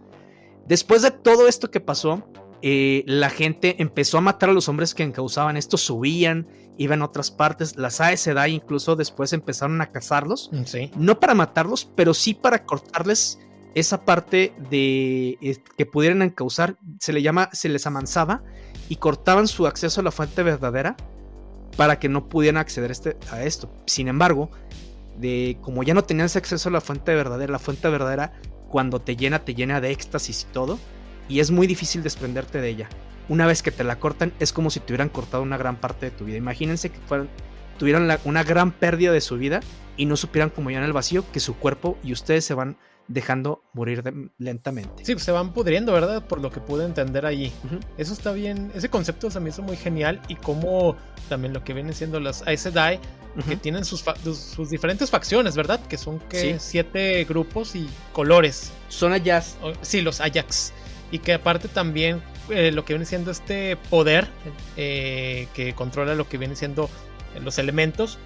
Después de todo esto que pasó, la gente empezó a matar a los hombres que encauzaban. Estos subían, iban a otras partes. Las Aes Sedai incluso después empezaron a cazarlos. Sí. No para matarlos, pero sí para cortarles esa parte de que pudieran encauzar. Se les amansaba y cortaban su acceso a la fuente verdadera para que no pudieran acceder a esto. Sin embargo, como ya no tenían ese acceso a la fuente verdadera cuando te llena de éxtasis y todo, y es muy difícil desprenderte de ella. Una vez que te la cortan, es como si te hubieran cortado una gran parte de tu vida. Imagínense que tuvieran una gran pérdida de su vida y no supieran cómo llenar el vacío, que su cuerpo y ustedes se van dejando morir lentamente. Sí, pues se van pudriendo, ¿verdad? Por lo que pude entender allí. Eso está bien, ese concepto se me hizo muy genial, y como también lo que vienen siendo las Aes Sedai, que tienen sus diferentes facciones, ¿verdad? Que son 7 grupos y colores. Son Ayaks. Sí, los Ayaks. Y que aparte también lo que viene siendo este poder que controla lo que viene siendo los elementos,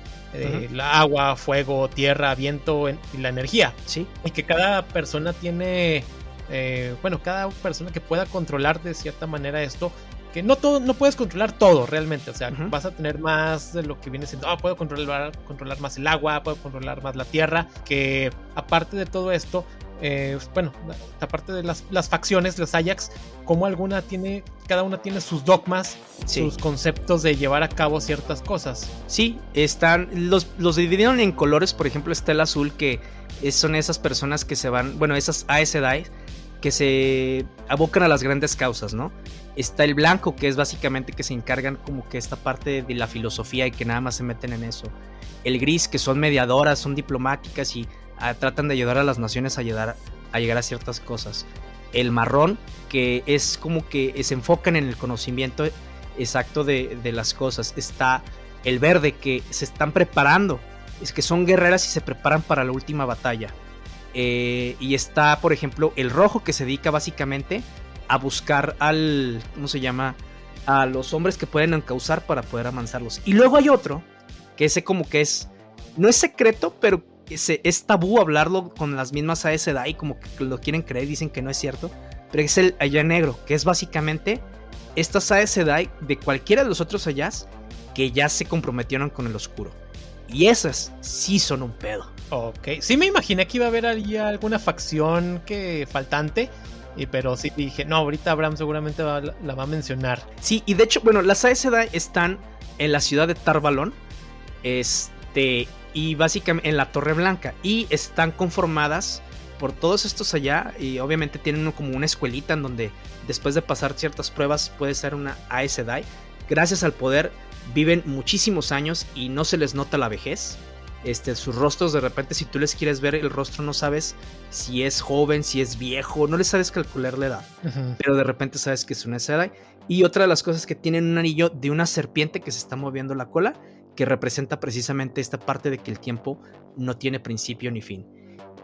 la agua, fuego, tierra, viento y la energía. Sí. Y que cada persona tiene, cada persona que pueda controlar de cierta manera esto, que no puedes controlar todo realmente, o sea, vas a tener más de lo que viene siendo, puedo controlar más el agua, puedo controlar más la tierra, que aparte de todo esto, aparte de las facciones, los Ayaks, como cada una tiene sus dogmas, sus conceptos de llevar a cabo ciertas cosas. Sí, los dividieron en colores. Por ejemplo, está el azul, que son esas personas que se van, esas Aes Sedai que se abocan a las grandes causas, ¿no? Está el blanco, que es básicamente que se encargan como que esta parte de la filosofía y que nada más se meten en eso. El gris, que son mediadoras, son diplomáticas y tratan de ayudar a las naciones a llegar a ciertas cosas. El marrón, que es como que se enfocan en el conocimiento exacto de las cosas. Está el verde, que se están preparando, es que son guerreras y se preparan para la última batalla. Y está, por ejemplo, el rojo, que se dedica básicamente a buscar a los hombres que pueden encauzar para poder amansarlos. Y luego hay otro, que ese como que no es secreto, pero es tabú hablarlo con las mismas Aes Sedai, como que lo quieren creer, dicen que no es cierto, pero es el Aya Negro, que es básicamente estas Aes Sedai de cualquiera de los otros Ayas que ya se comprometieron con el oscuro. Y esas sí son un pedo. Ok, sí me imaginé que iba a haber ahí alguna facción que faltante, pero sí dije, no, ahorita Abraham seguramente la va a mencionar. Sí, y de hecho, bueno, las Aes Sedai están en la ciudad de Tar Valon, y básicamente en la Torre Blanca, y están conformadas por todos estos allá, y obviamente tienen como una escuelita en donde después de pasar ciertas pruebas puede ser una Aes Sedai. Gracias al poder viven muchísimos años y no se les nota la vejez. Sus rostros, de repente, si tú les quieres ver el rostro, no sabes si es joven, si es viejo, no les sabes calcular la edad, pero de repente sabes que es una Aes Sedai. Y otra de las cosas que tienen un anillo de una serpiente que se está moviendo la cola, que representa precisamente esta parte de que el tiempo no tiene principio ni fin.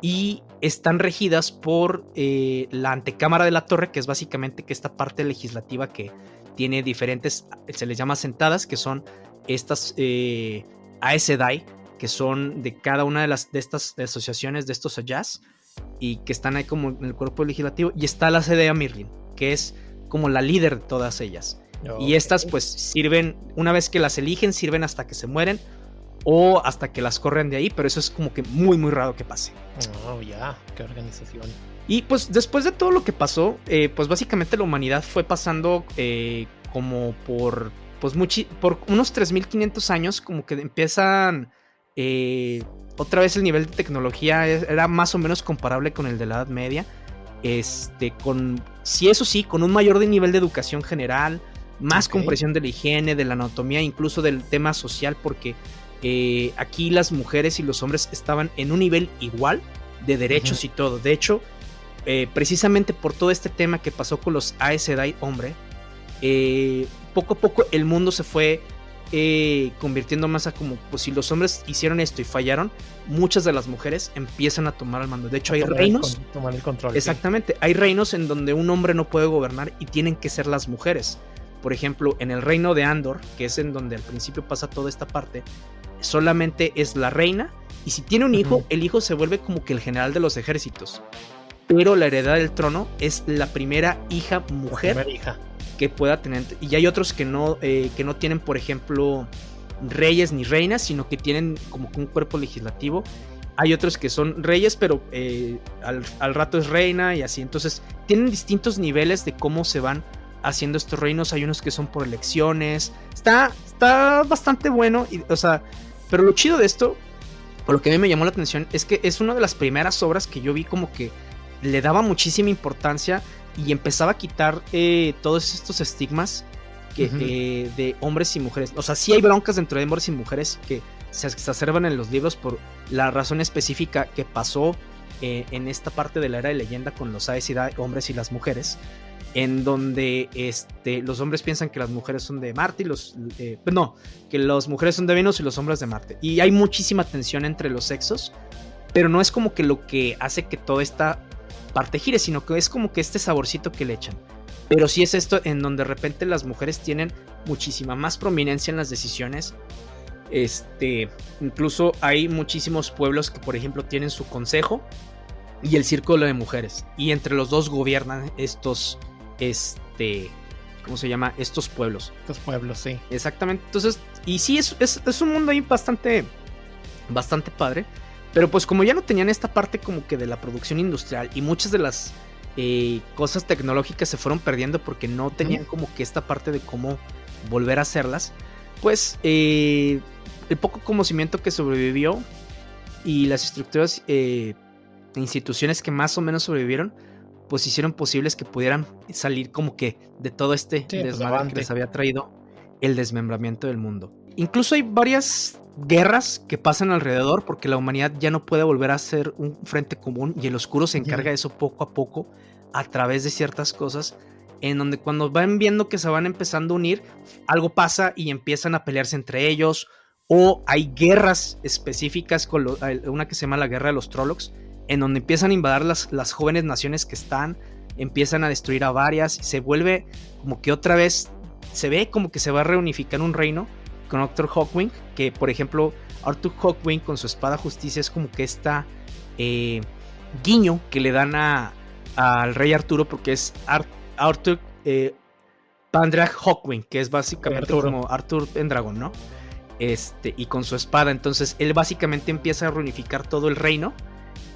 Y están regidas por la antecámara de la torre, que es básicamente que esta parte legislativa que tiene diferentes, se les llama sentadas, que son estas Aes Sedai, que son de cada una de estas asociaciones, de estos Ayas, y que están ahí como en el cuerpo legislativo. Y está la Sedea Mirlin, que es como la líder de todas ellas. Okay. Y estas pues sirven, una vez que las eligen, sirven hasta que se mueren o hasta que las corren de ahí, pero eso es como que muy muy raro que pase. Oh, ya, qué organización. Y pues después de todo lo que pasó, pues básicamente la humanidad fue pasando como por unos 3500 años, como que empiezan otra vez el nivel de tecnología era más o menos comparable con el de la Edad Media, con un mayor nivel de educación general, más comprensión de la higiene, de la anatomía, incluso del tema social, porque aquí las mujeres y los hombres estaban en un nivel igual de derechos y todo. De hecho, precisamente por todo este tema que pasó con los Aes Sedai hombre, poco a poco el mundo se fue convirtiendo más a como, pues si los hombres hicieron esto y fallaron, muchas de las mujeres empiezan a tomar el mando. De hecho, hay reinos, tomar el control. Exactamente, hay reinos en donde un hombre no puede gobernar y tienen que ser las mujeres. Por ejemplo, en el reino de Andor, que es en donde al principio pasa toda esta parte, solamente es la reina, y si tiene un hijo, el hijo se vuelve como que el general de los ejércitos. Pero la heredad del trono es la primera hija mujer que pueda tener. Y hay otros que no tienen, por ejemplo, reyes ni reinas, sino que tienen como que un cuerpo legislativo. Hay otros que son reyes, pero al rato es reina y así. Entonces tienen distintos niveles de cómo se van haciendo estos reinos. Hay unos que son por elecciones. Está bastante bueno. Pero lo chido de esto, por lo que a mí me llamó la atención, es que es una de las primeras obras que yo vi como que le daba muchísima importancia y empezaba a quitar todos estos estigmas de hombres y mujeres. O sea, sí hay broncas dentro de hombres y mujeres que se exacerban en los libros por la razón específica que pasó en esta parte de la era de leyenda con los Aes Sedai, hombres y las mujeres, en donde los hombres piensan que las mujeres son de Marte y que las mujeres son de Venus y los hombres de Marte. Y hay muchísima tensión entre los sexos, pero no es como que lo que hace que toda esta parte gire, sino que es como que este saborcito que le echan. Pero sí es esto en donde de repente las mujeres tienen muchísima más prominencia en las decisiones. Incluso hay muchísimos pueblos que, por ejemplo, tienen su consejo y el círculo de mujeres, y entre los dos gobiernan estos ¿cómo se llama? Estos pueblos. Estos pueblos, sí. Exactamente. Entonces, y sí, es un mundo ahí bastante padre. Pero pues como ya no tenían esta parte como que de la producción industrial y muchas de las cosas tecnológicas se fueron perdiendo porque no tenían como que esta parte de cómo volver a hacerlas, pues el poco conocimiento que sobrevivió y las estructuras instituciones que más o menos sobrevivieron, pues hicieron posibles que pudieran salir como que de todo este desmadre que les había traído el desmembramiento del mundo. Incluso hay varias guerras que pasan alrededor porque la humanidad ya no puede volver a ser un frente común, y el oscuro se encarga de eso poco a poco a través de ciertas cosas, en donde cuando van viendo que se van empezando a unir, algo pasa y empiezan a pelearse entre ellos, o hay guerras específicas con una que se llama la guerra de los Trollocs, en donde empiezan a invadir las jóvenes naciones que empiezan a destruir a varias, y se vuelve como que otra vez se ve como que se va a reunificar un reino con Arthur Hawkwing, que por ejemplo Arthur Hawkwing con su espada justicia es como que esta guiño que le dan al rey Arturo, porque es Arthur Pandrak Hawkwing, que es básicamente como Arthur en dragón, ¿no? y con su espada. Entonces él básicamente empieza a reunificar todo el reino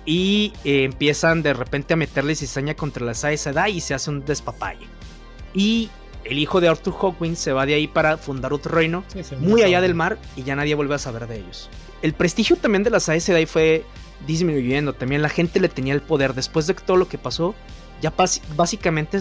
y empiezan de repente a meterle cizaña contra las Aes Sedai y se hace un despapalle. Y el hijo de Arthur Hawkwing se va de ahí para fundar otro reino muy allá del mar y ya nadie vuelve a saber de ellos. El prestigio también de las Aes Sedai fue disminuyendo, también la gente le tenía el poder. Después de todo lo que pasó, ya básicamente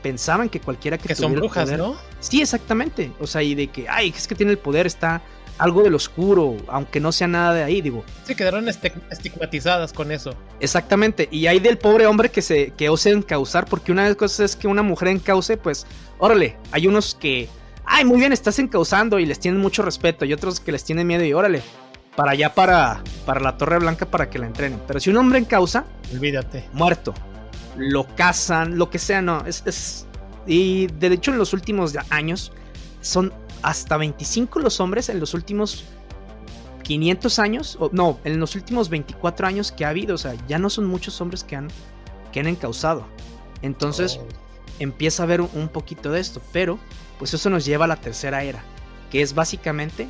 pensaban que cualquiera que son brujas, poder, ¿no? Sí, exactamente. O sea, y de que, ay, es que tiene el poder, está algo del oscuro, aunque no sea nada de ahí, digo. Sí, quedaron estigmatizadas con eso. Exactamente, y hay del pobre hombre que ose encauzar, porque una de las cosas es que una mujer encauce, pues, órale, hay unos que, ay, muy bien, estás encauzando y les tienen mucho respeto, y otros que les tienen miedo y órale, para allá, para la Torre Blanca para que la entrenen. Pero si un hombre encauza, olvídate, muerto, lo cazan, lo que sea, no, y de hecho en los últimos años son hasta 25 los hombres en los últimos 500 años, no, en los últimos 24 años que ha habido, o sea, ya no son muchos hombres que han encauzado. Entonces empieza a haber un poquito de esto, pero pues eso nos lleva a la tercera era, que es básicamente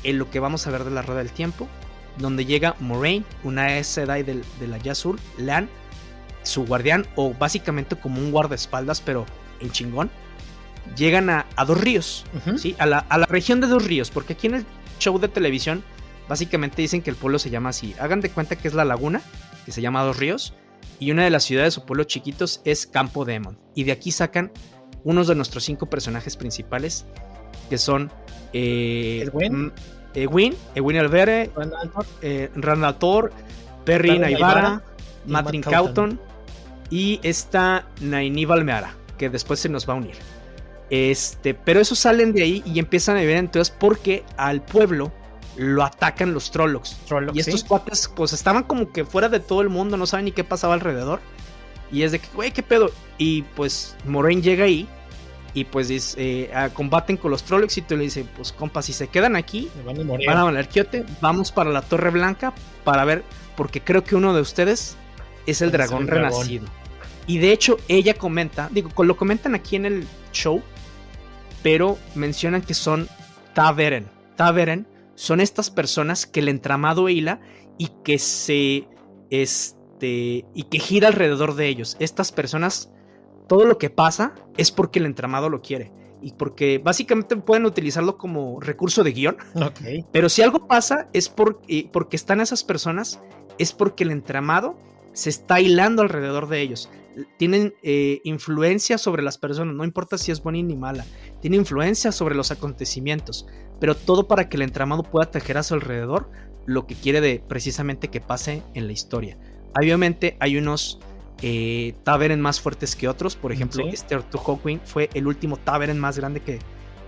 en lo que vamos a ver de la Rueda del Tiempo, donde llega Moiraine, una Aes Sedai de la Azul, Lan, su guardián, o básicamente como un guardaespaldas, pero en chingón. Llegan a Dos Ríos, ¿sí? a la región de Dos Ríos, porque aquí en el show de televisión básicamente dicen que el pueblo se llama así. Hagan de cuenta que es la laguna, que se llama Dos Ríos, y una de las ciudades o pueblos chiquitos es Campo Demon. Y de aquí sacan unos de nuestros 5 personajes principales, que son Egwene Alvere, Randall Thor, Perry Naivara, Matrin Cauton y esta Nynaeve Almeara, que después se nos va a unir. Pero esos salen de ahí y empiezan a vivir entonces porque al pueblo lo atacan los Trollocs. Y estos cuates pues estaban como que fuera de todo el mundo, no saben ni qué pasaba alrededor. Y es de que, güey, qué pedo. Y pues Moiraine llega ahí y pues combaten con los Trollocs y tú le dices, pues compa, si se quedan aquí, van a valer quiote, vamos para la Torre Blanca para ver, porque creo que uno de ustedes es el dragón renacido. Y de hecho ella comenta, lo comentan aquí en el show, pero mencionan que son Ta'veren. Ta'veren son estas personas que el entramado hila y que y que gira alrededor de ellos. Estas personas, todo lo que pasa es porque el entramado lo quiere y porque básicamente pueden utilizarlo como recurso de guión. Okay. Pero si algo pasa es porque están esas personas, es porque el entramado se está hilando alrededor de ellos. Tienen influencia sobre las personas, no importa si es buena ni mala, tiene influencia sobre los acontecimientos, pero todo para que el entramado pueda tejer a su alrededor lo que quiere precisamente que pase en la historia. Obviamente hay unos Ta'veren más fuertes que otros, por ejemplo, ¿sí? Arthur Hawkwing fue el último Ta'veren más grande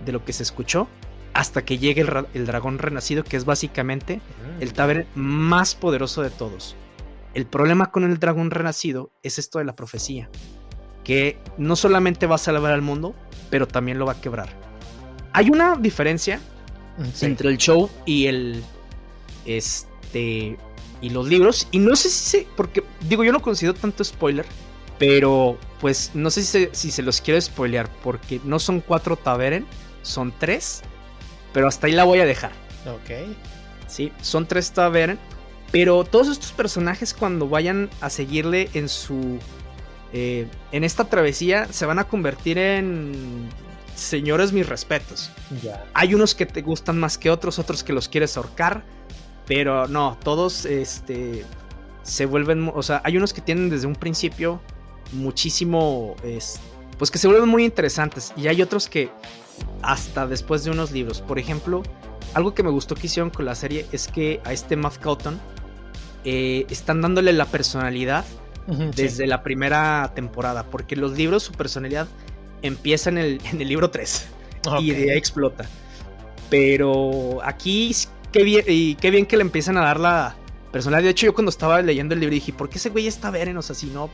de lo que se escuchó, hasta que llegue el dragón renacido, que es básicamente el Ta'veren más poderoso de todos. El problema con el dragón renacido es esto de la profecía, que no solamente va a salvar al mundo, pero también lo va a quebrar. Hay una diferencia entre el show y y los libros, y no sé si porque yo no considero tanto spoiler, pero pues no sé si se los quiero spoilear, porque no son 4 Ta'veren, son 3, pero hasta ahí la voy a dejar. Ok. Sí, son 3 Ta'veren. Pero todos estos personajes, cuando vayan a seguirle en esta travesía, se van a convertir en señores mis respetos. Yeah. Hay unos que te gustan más que otros que los quieres ahorcar, pero no, todos se vuelven, o sea, hay unos que tienen desde un principio muchísimo, pues que se vuelven muy interesantes, y hay otros que hasta después de unos libros. Por ejemplo, algo que me gustó que hicieron con la serie es que a Matt Cauton están dándole la personalidad desde la primera temporada, porque los libros, su personalidad empieza en el libro 3 y de ahí explota. Pero aquí qué bien que le empiezan a dar la personalidad. De hecho, yo cuando estaba leyendo el libro dije, ¿por qué ese güey está Ta'veren? O sea, si no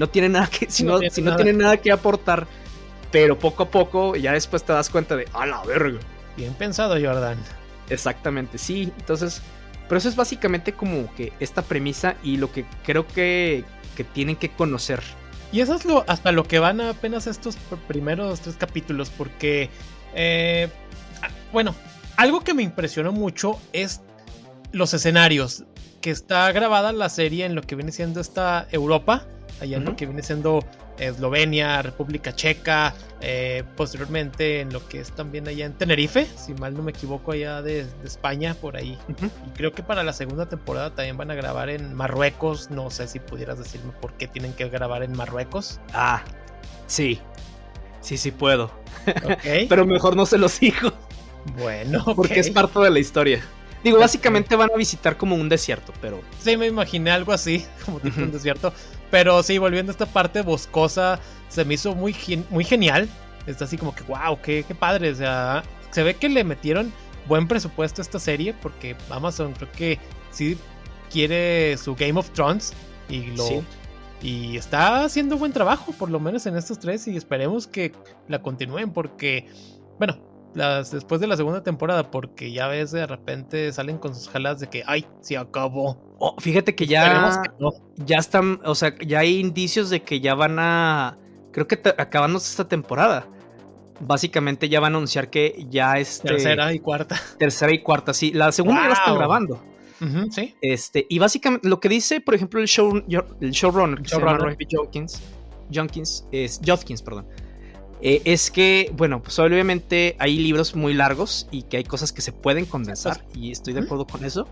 tiene nada que tiene nada que aportar. Pero poco a poco ya después te das cuenta de ¡a la verga! Bien pensado, Jordan. Exactamente, sí. Entonces, pero eso es básicamente como que esta premisa y lo que creo que tienen que conocer. Y eso es hasta lo que van apenas estos primeros 3 capítulos, porque bueno, algo que me impresionó mucho es los escenarios, que está grabada la serie en lo que viene siendo esta Europa, allá en lo que viene siendo Eslovenia, República Checa, posteriormente en lo que es también allá en Tenerife, si mal no me equivoco, allá de España, por ahí. Y creo que para la segunda temporada también van a grabar en Marruecos. No sé si pudieras decirme por qué tienen que grabar en Marruecos. Ah, sí puedo. Okay. Pero mejor no se los digo. Bueno, porque es parte de la historia. Digo, básicamente van a visitar como un desierto, pero... Sí, me imaginé algo así, como tipo un desierto. Pero sí, volviendo a esta parte boscosa, se me hizo muy genial. Está así como que, wow, qué padre. O sea, se ve que le metieron buen presupuesto a esta serie, porque Amazon creo que sí quiere su Game of Thrones y está haciendo buen trabajo, por lo menos en estos 3, y esperemos que la continúen, porque, bueno, después de la segunda temporada, porque ya ves, de repente salen con sus jalas de que, ay, se acabó. Oh, fíjate que ya están, o sea, ya hay indicios de que ya van a, creo que acabándose esta temporada, básicamente ya van a anunciar que ya tercera y cuarta, sí, la segunda ya la están grabando. Sí. Y básicamente lo que dice, por ejemplo, el showrunner, que se llama Roy Judkins, es que, bueno, pues obviamente hay libros muy largos y que hay cosas que se pueden condensar, y estoy de acuerdo con eso.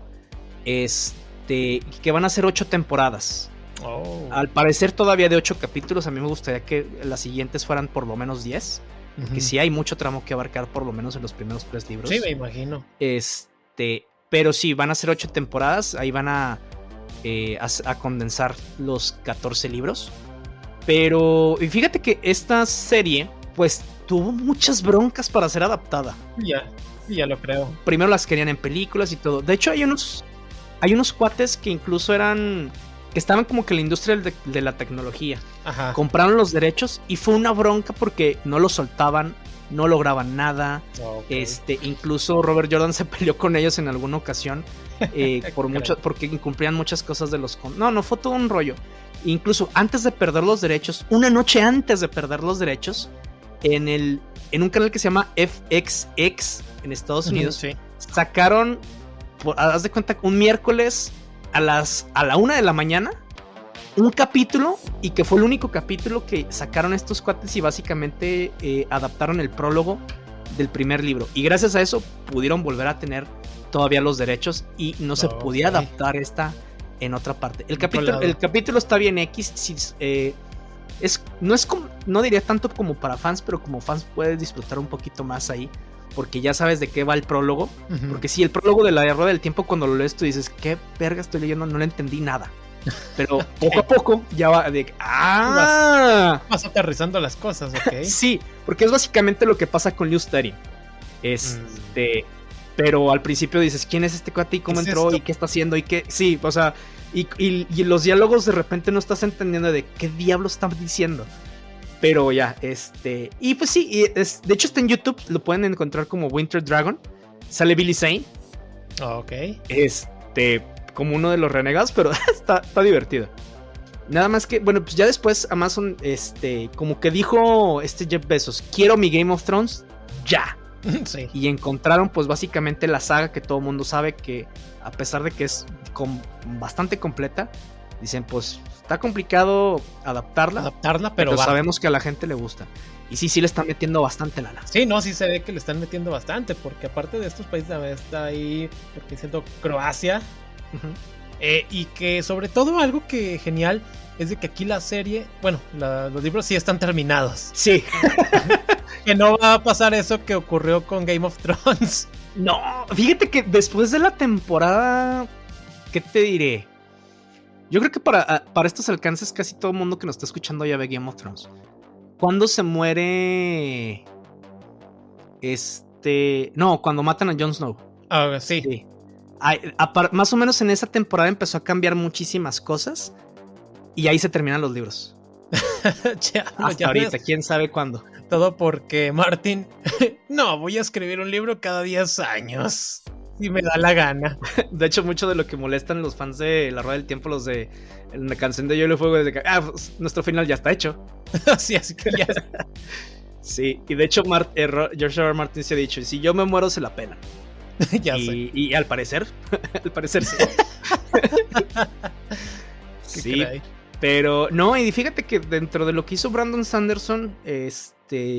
Que van a ser 8 temporadas. Al parecer todavía de 8 capítulos. A mí me gustaría que las siguientes fueran por lo menos 10, porque sí hay mucho tramo que abarcar, por lo menos en los primeros 3 libros. Sí, me imagino. Pero sí, van a ser 8 temporadas. Ahí van a condensar los 14 libros. Pero fíjate que esta serie, pues, tuvo muchas broncas para ser adaptada. Ya lo creo. Primero las querían en películas y todo. De hecho, hay unos cuates que incluso que estaban como que en la industria de la tecnología. Ajá. Compraron los derechos y fue una bronca porque no los soltaban, no lograban nada. Okay. Incluso Robert Jordan se peleó con ellos en alguna ocasión porque incumplían muchas cosas de los... No, fue todo un rollo. Incluso antes de perder los derechos, una noche antes de perder los derechos, en un canal que se llama FXX en Estados Unidos, sacaron, haz de cuenta, un miércoles a la 1 de la mañana, un capítulo, y que fue el único capítulo que sacaron estos cuates, y básicamente adaptaron el prólogo del primer libro, y gracias a eso pudieron volver a tener todavía los derechos y no se podía adaptar esta en otra parte. El capítulo está bien X, no diría tanto como para fans, pero como fans puedes disfrutar un poquito más ahí, porque ya sabes de qué va el prólogo. Porque sí, el prólogo de la Rueda del Tiempo, cuando lo lees tú dices, ¿qué verga estoy leyendo? No le entendí nada. Pero poco a poco ya va de... Vas aterrizando las cosas, ¿ok? Sí, porque es básicamente lo que pasa con Lew Sterling. Pero al principio dices, ¿quién es este cuate y cómo entró y qué está haciendo? Y qué... Sí, o sea, y los diálogos de repente no estás entendiendo de qué diablos están diciendo. Pero ya, y pues sí, de hecho está en YouTube, lo pueden encontrar como Winter Dragon. Sale Billy Zane. Ok. Como uno de los renegados, pero está divertido. Nada más que, bueno, pues ya después Amazon, como que dijo Jeff Bezos, quiero mi Game of Thrones ya. Sí. Y encontraron pues básicamente la saga que todo el mundo sabe, que a pesar de que es bastante completa, dicen pues está complicado adaptarla, pero sabemos que a la gente le gusta. Y sí le están metiendo bastante lana. Sí, no, sí se ve que le están metiendo bastante, porque aparte de estos países está ahí, porque siento Croacia. Y que sobre todo algo que genial es de que aquí la serie, bueno, los libros sí están terminados. Sí. Que no va a pasar eso que ocurrió con Game of Thrones. No, fíjate que después de la temporada, ¿qué te diré? Yo creo que para estos alcances casi todo el mundo que nos está escuchando ya ve Game of Thrones. ¿Cuándo se muere? No, cuando matan a Jon Snow. Sí. Más o menos en esa temporada empezó a cambiar muchísimas cosas y ahí se terminan los libros. Hasta ahorita, quién sabe cuándo. Todo porque Martin, no, voy a escribir un libro cada 10 años. Si me da la gana. De hecho, mucho de lo que molestan los fans de La Rueda del Tiempo, los de la canción de Hielo y Fuego, es de que pues, nuestro final ya está hecho. Sí, así que ya. Sí, y de hecho George R. R. Martin se ha dicho, si yo me muero se la pelan. Ya sé. Y al parecer sí. Sí, caray. pero no, y fíjate que dentro de lo que hizo Brandon Sanderson,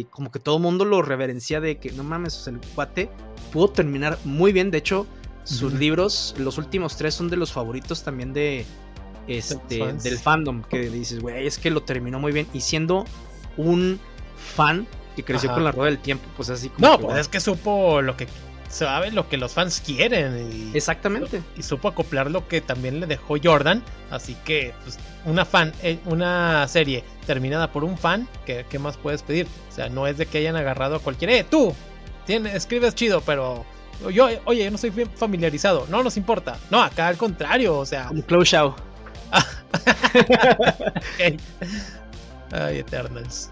como que todo el mundo lo reverencia de que no mames, o sea, el cuate pudo terminar muy bien. De hecho, sus libros, los últimos 3 son de los favoritos también del fandom, que dices, güey, es que lo terminó muy bien. Y siendo un fan que creció con la rueda del tiempo, pues así como... No, pues es que supo lo que sabe, lo que los fans quieren. Y, exactamente. Y supo acoplar lo que también le dejó Jordan. Así que, pues, una serie terminada por un fan, ¿qué más puedes pedir? O sea, no es de que hayan agarrado a cualquiera. Tú, escribes chido, pero... yo no soy familiarizado. No nos importa. No, acá al contrario, o sea... Como Close Show. Okay. Ay, Eternals.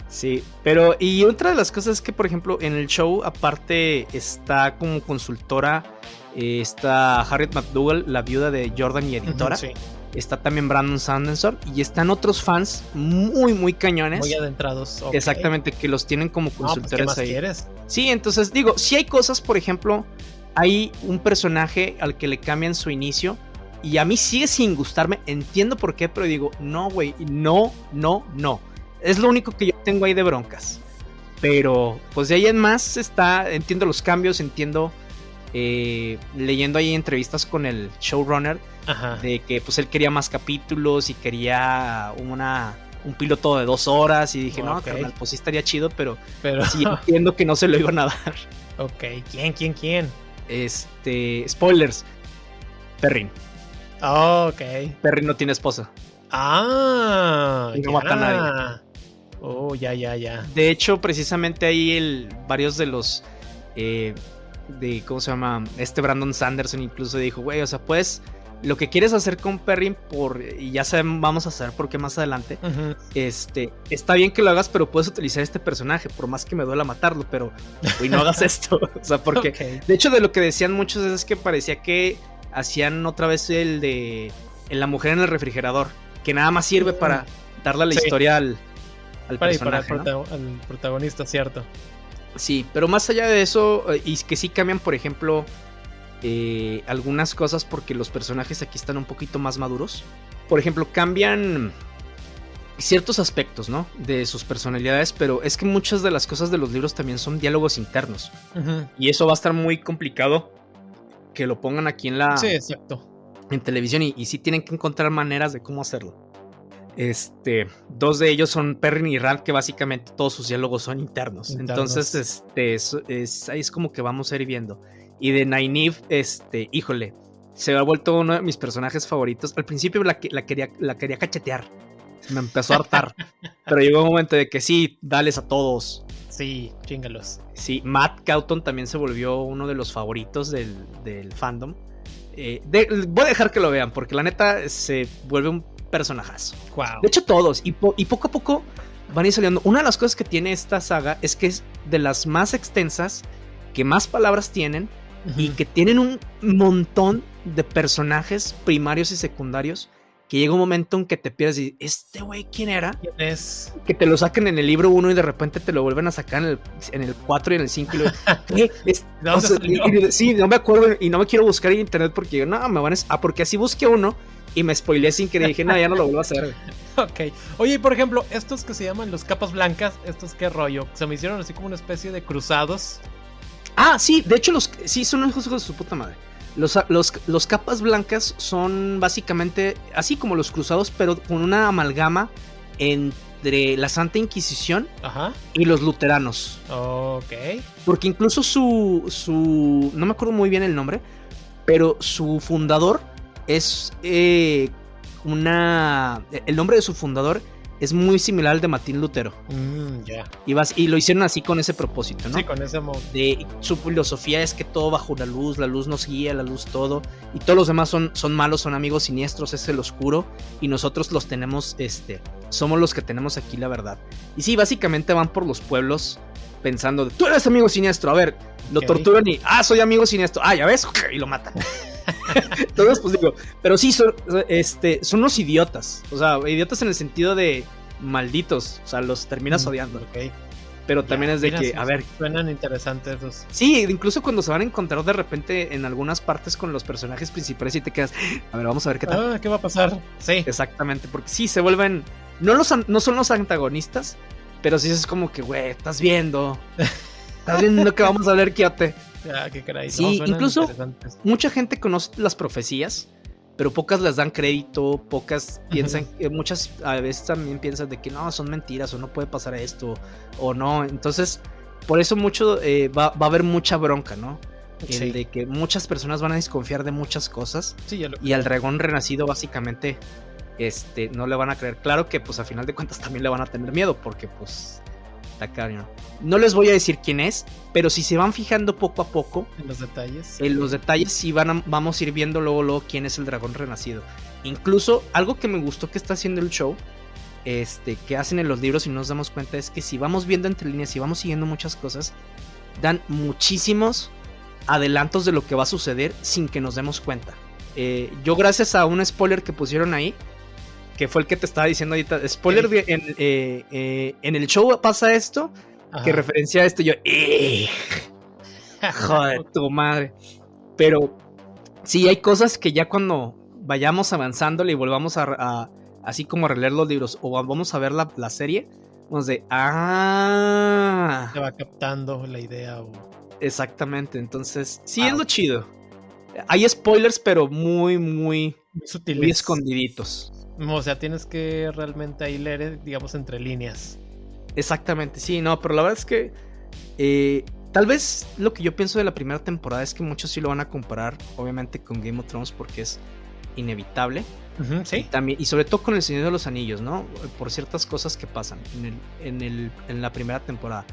Sí, pero y otra de las cosas es que, por ejemplo, en el show aparte está como consultora, está Harriet McDougal, la viuda de Jordan y editora. Sí. Está también Brandon Sanderson y están otros fans muy, muy cañones. Muy adentrados. Okay. Exactamente, que los tienen como consultores. ¿Qué más ahí. quieres? Sí, entonces digo, si hay cosas, por ejemplo, hay un personaje al que le cambian su inicio y a mí sigue sin gustarme, entiendo por qué, pero digo, no, güey, no. Es lo único que yo tengo ahí de broncas. Pero, pues de ahí en más entiendo los cambios, entiendo, leyendo ahí entrevistas con el showrunner, ajá, de que pues él quería más capítulos y quería un piloto de 2 horas. Y dije, no, carnal, pues sí estaría chido, pero sí entiendo que no se lo iban a dar. Ok, ¿quién? Spoilers. Perrin. Oh, ok. Perrin no tiene esposa. Ah, y no mata a nadie. Oh, ya. De hecho, precisamente ahí varios de los ¿cómo se llama? Brandon Sanderson incluso dijo, güey, o sea, pues lo que quieres hacer con Perrin y ya vamos a saber por qué más adelante. Uh-huh. Está bien que lo hagas, pero puedes utilizar este personaje, por más que me duela matarlo, pero güey, no hagas esto. O sea, porque okay, de hecho de lo que decían muchos es que parecía que hacían otra vez el de la mujer en el refrigerador, que nada más sirve para darle la historia al personaje, al protagonista, cierto. Sí, pero más allá de eso, y que sí cambian, por ejemplo, algunas cosas, porque los personajes aquí están un poquito más maduros. Por ejemplo, cambian ciertos aspectos, ¿no? De sus personalidades, pero es que muchas de las cosas de los libros también son diálogos internos. Uh-huh. Y eso va a estar muy complicado que lo pongan aquí sí, exacto, en televisión, y sí tienen que encontrar maneras de cómo hacerlo. 2 de ellos son Perrin y Rand, que básicamente todos sus diálogos son internos. Entonces, ahí es como que vamos a ir viendo. Y de Nynaeve, híjole, se ha vuelto uno de mis personajes favoritos. Al principio la quería cachetear, se me empezó a hartar, pero llegó un momento de que sí, dales a todos. Sí, chingalos. Sí, Matt Caughton también se volvió uno de los favoritos del fandom. Voy a dejar que lo vean, porque la neta se vuelve un personajazo. Wow. De hecho, todos, y poco a poco van a ir saliendo. Una de las cosas que tiene esta saga es que es de las más extensas, que más palabras tienen, uh-huh, y que tienen un montón de personajes primarios y secundarios, que llega un momento en que te pierdes y güey, ¿quién era? ¿Quién es? Que te lo saquen en el libro 1 y de repente te lo vuelven a sacar en el 4 y en el 5 sí, no me acuerdo y no me quiero buscar en internet porque no, me van a... porque así busqué uno y me spoileé sin querer, dije, no, ya no lo vuelvo a hacer. Ok. Oye, por ejemplo, estos que se llaman los capas blancas, ¿estos qué rollo? Se me hicieron así como una especie de cruzados. Ah, sí, de hecho sí son hijos de su puta madre. Los capas blancas son básicamente así como los cruzados, pero con una amalgama entre la Santa Inquisición, ajá, y los luteranos. Ok. Porque incluso su no me acuerdo muy bien el nombre, pero su fundador es el nombre de su fundador es muy similar al de Martín Lutero. Ya. Y lo hicieron así con ese propósito, ¿no? Sí, con ese modo. Su filosofía es que todo bajo la luz nos guía, la luz todo, y todos los demás son malos, son amigos siniestros, es el oscuro, y nosotros los tenemos, somos los que tenemos aquí la verdad. Y sí, básicamente van por los pueblos pensando, tú eres amigo siniestro, a ver, lo torturan y, soy amigo siniestro, ya ves, y lo matan. Entonces, pues digo, pero sí, son unos idiotas, o sea, idiotas en el sentido de malditos, o sea, los terminas odiando. Okay. pero también es de que, sí, a ver... Suenan interesantes esos. Sí, incluso cuando se van a encontrar de repente en algunas partes con los personajes principales y te quedas, a ver, vamos a ver qué tal. ¿Qué va a pasar? Sí. Exactamente, porque sí, se vuelven... No son los antagonistas, pero sí es como que, güey, estás viendo que vamos a ver, quédate. Qué caray. Sí, incluso mucha gente conoce las profecías, pero pocas les dan crédito, pocas piensan, muchas a veces también piensan de que no, son mentiras o no puede pasar esto o no, entonces por eso mucho va a haber mucha bronca, ¿no? El de que muchas personas van a desconfiar de muchas cosas y al dragón renacido básicamente no le van a creer. Claro que pues a final de cuentas también le van a tener miedo porque pues está caro. No les voy a decir quién es, pero si se van fijando poco a poco en los detalles sí vamos a ir viendo luego quién es el dragón renacido. Incluso algo que me gustó que está haciendo el show, que hacen en los libros y no nos damos cuenta, es que si vamos viendo entre líneas y vamos siguiendo muchas cosas, dan muchísimos adelantos de lo que va a suceder sin que nos demos cuenta. Yo gracias a un spoiler que pusieron ahí, que fue el que te estaba diciendo ahorita, spoiler en el show pasa esto, que referencia a esto, yo joder, tu madre. Pero sí, hay cosas que ya cuando vayamos avanzándole y volvamos a así como a releer los libros o vamos a ver la serie, vamos de se va captando la idea exactamente, entonces sí es lo chido. Hay spoilers, pero muy sutiles, muy escondiditos. O sea, tienes que realmente ahí leer, digamos, entre líneas. Exactamente, sí, no, pero la verdad es que tal vez lo que yo pienso de la primera temporada es que muchos sí lo van a comparar, obviamente, con Game of Thrones porque es inevitable. Sí. Y sobre todo con El Señor de los Anillos, ¿no? Por ciertas cosas que pasan en la primera temporada.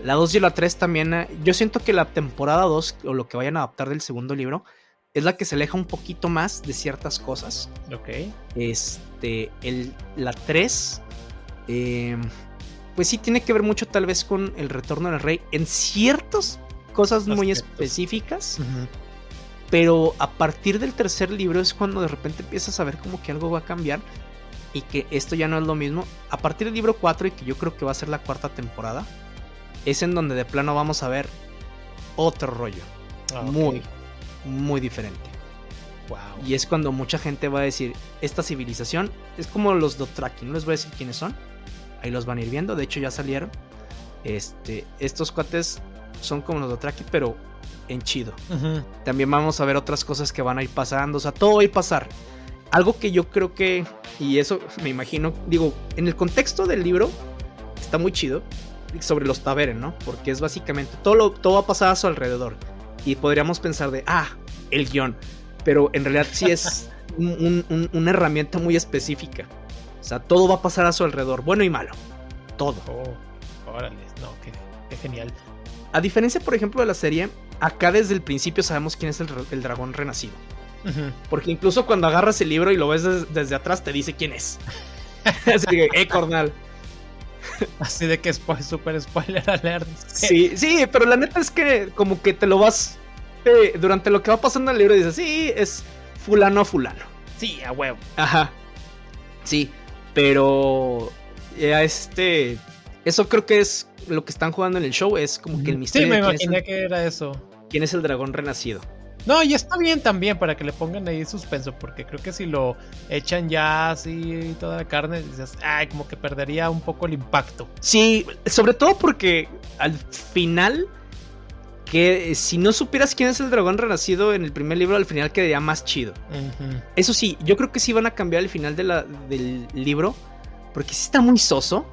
La 2 y la 3 también, yo siento que la temporada 2 o lo que vayan a adaptar del segundo libro es la que se aleja un poquito más de ciertas cosas. Ok. La 3, pues sí tiene que ver mucho tal vez con el retorno del rey en ciertas cosas muy específicas. Pero a partir del tercer libro es cuando de repente empiezas a ver como que algo va a cambiar y que esto ya no es lo mismo. A partir del libro 4, y que yo creo que va a ser la cuarta temporada, es en donde de plano vamos a ver otro rollo. Muy diferente. Wow. Y es cuando mucha gente va a decir, esta civilización es como los Dothraki, no les voy a decir quiénes son, ahí los van a ir viendo, de hecho ya salieron. Estos cuates son como los Dothraki, pero en chido. También vamos a ver otras cosas que van a ir pasando, o sea, todo va a ir pasar. Algo que yo creo que, y eso me imagino, digo, en el contexto del libro está muy chido sobre los Taveren, ¿no? Porque es básicamente todo va a pasar a su alrededor. Y podríamos pensar de, el guión. Pero en realidad sí es una herramienta muy específica. O sea, todo va a pasar a su alrededor, bueno y malo. Todo. Órale, no, qué genial. A diferencia, por ejemplo, de la serie, acá desde el principio sabemos quién es el dragón renacido. Porque incluso cuando agarras el libro y lo ves desde atrás, te dice quién es. Así que, carnal. Así de que es super spoiler alert. Sí, pero la neta es que como que te lo vas durante lo que va pasando en el libro dices, sí, es fulano. Sí, a huevo. Ajá. Sí, pero eso creo que es lo que están jugando en el show, es como que el misterio. Sí, me imaginé que era eso. ¿Quién es el dragón renacido? No, y está bien también para que le pongan ahí suspenso, porque creo que si lo echan ya así toda la carne, dices, como que perdería un poco el impacto. Sí, sobre todo porque al final, que si no supieras quién es el dragón renacido en el primer libro, al final quedaría más chido. Eso sí, yo creo que sí van a cambiar el final del libro, porque sí está muy soso,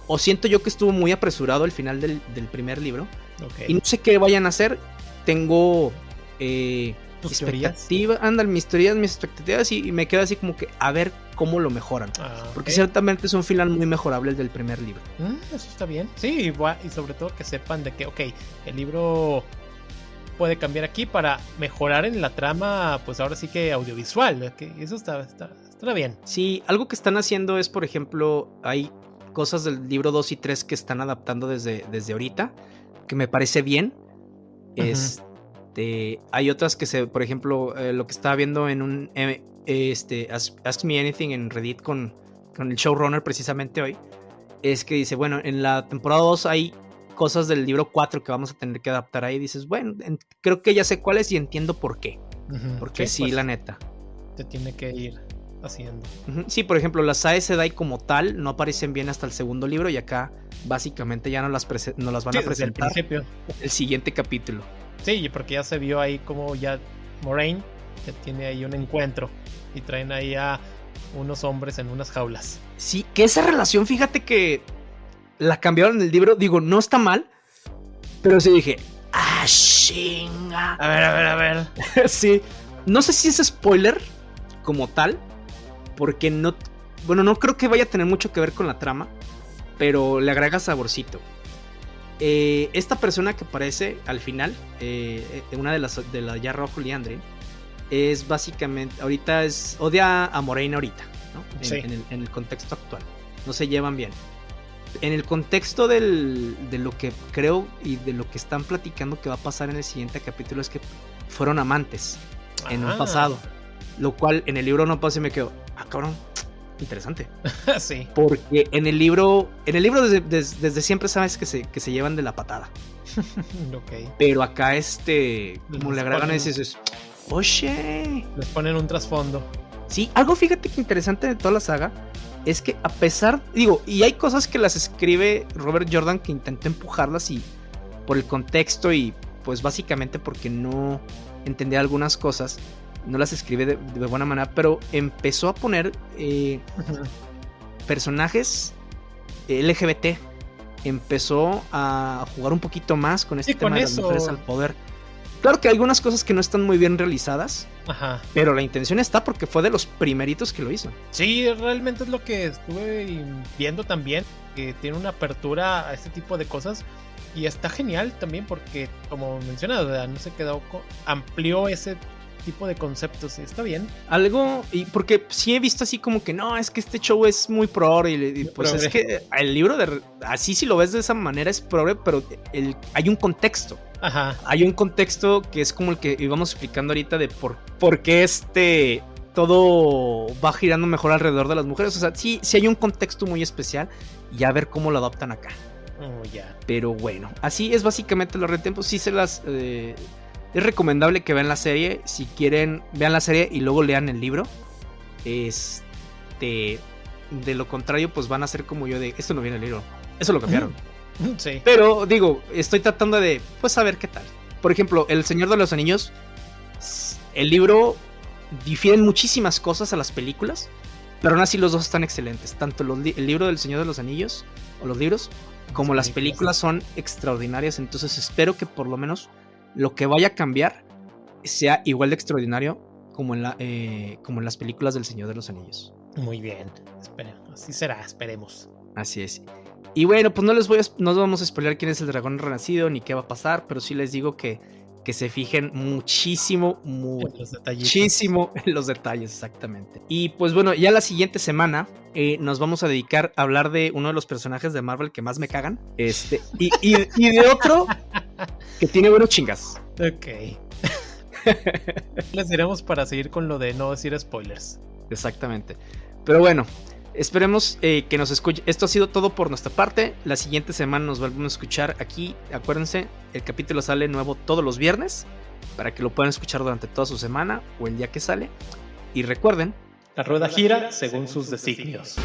o siento yo que estuvo muy apresurado el final del primer libro. Okay. Y no sé qué vayan a hacer. Tengo expectativas. Andan mis teorías, mis expectativas, y me quedo así como que a ver cómo lo mejoran. Porque ciertamente es un final muy mejorable el del primer libro. Eso está bien. Sí, y sobre todo que sepan de que, el libro puede cambiar aquí para mejorar en la trama, pues ahora sí que audiovisual. Que eso está bien. Sí, algo que están haciendo es, por ejemplo, hay cosas del libro 2 y 3 que están adaptando desde ahorita, que me parece bien. Hay otras que por ejemplo, lo que estaba viendo en un Ask Me Anything en Reddit con el showrunner precisamente hoy, es que dice, bueno, en la temporada 2 hay cosas del libro 4 que vamos a tener que adaptar ahí. Dices, bueno, creo que ya sé cuáles y entiendo por qué. Porque sí, pues, la neta. te tiene que ir haciendo. Sí, por ejemplo, las Aes Sedai como tal no aparecen bien hasta el segundo libro y acá básicamente ya nos las van a presentar el siguiente capítulo. Sí, porque ya se vio ahí como ya Moiraine ya tiene ahí un encuentro y traen ahí a unos hombres en unas jaulas. Sí, que esa relación, fíjate que la cambiaron en el libro, digo, no está mal, pero sí dije, chinga. A ver. Sí, no sé si es spoiler como tal, porque no creo que vaya a tener mucho que ver con la trama, pero le agrega saborcito. Esta persona que aparece al final, una de la ya rojo Liandrin, es básicamente, odia a Moiraine ahorita, ¿no? Sí. En el contexto actual, no se llevan bien. En el contexto de lo que creo y de lo que están platicando que va a pasar en el siguiente capítulo es que fueron amantes en un pasado, lo cual en el libro no pasa y me quedo, cabrón, interesante. Sí. Porque en el libro desde siempre sabes que se llevan de la patada. Ok. Pero acá como le agregan ese, dices, oye. Les ponen un trasfondo. Sí, algo fíjate que interesante de toda la saga es que a pesar, y hay cosas que las escribe Robert Jordan que intentó empujarlas y por el contexto y pues básicamente porque no entendía algunas cosas, no las escribe de buena manera, pero empezó a poner personajes LGBT, empezó a jugar un poquito más con este tema de las mujeres al poder. Claro que hay algunas cosas que no están muy bien realizadas, pero la intención está porque fue de los primeritos que lo hizo. Sí, realmente es lo que estuve viendo también, que tiene una apertura a este tipo de cosas y está genial también porque, como mencionas, no se quedó, amplió ese tipo de conceptos y está bien. Y porque sí he visto así como que no, es que este show es muy progre y pues progre. Es que el libro así si lo ves de esa manera es progre, pero hay un contexto. Hay un contexto que es como el que íbamos explicando ahorita de por qué todo va girando mejor alrededor de las mujeres. O sea, sí hay un contexto muy especial y a ver cómo lo adaptan acá. Pero bueno, así es básicamente los retiempos. Sí es recomendable que vean la serie. Si quieren, vean la serie y luego lean el libro. De lo contrario, pues van a ser como yo de esto no viene en el libro. Eso lo cambiaron. Sí. Pero estoy tratando de pues saber qué tal. Por ejemplo, El Señor de los Anillos, el libro difieren muchísimas cosas a las películas, pero aún así los dos están excelentes. Tanto el libro del Señor de los Anillos o los libros como las películas son extraordinarias. Entonces espero que por lo menos lo que vaya a cambiar sea igual de extraordinario como en las películas del Señor de los Anillos. Muy bien, así será, esperemos. Así es. Y bueno, pues no vamos a spoiler quién es el dragón renacido ni qué va a pasar, pero sí les digo que se fijen muchísimo en los detalles, exactamente. Y pues bueno, ya la siguiente semana nos vamos a dedicar a hablar de uno de los personajes de Marvel que más me cagan, y de otro que tiene buenos chingas. Ok. Les diremos para seguir con lo de no decir spoilers. Exactamente. Pero bueno, esperemos que nos escuchen. Esto ha sido todo por nuestra parte. La siguiente semana nos volvemos a escuchar aquí. Acuérdense, el capítulo sale nuevo todos los viernes para que lo puedan escuchar durante toda su semana o el día que sale. Y recuerden, la rueda gira según sus designios.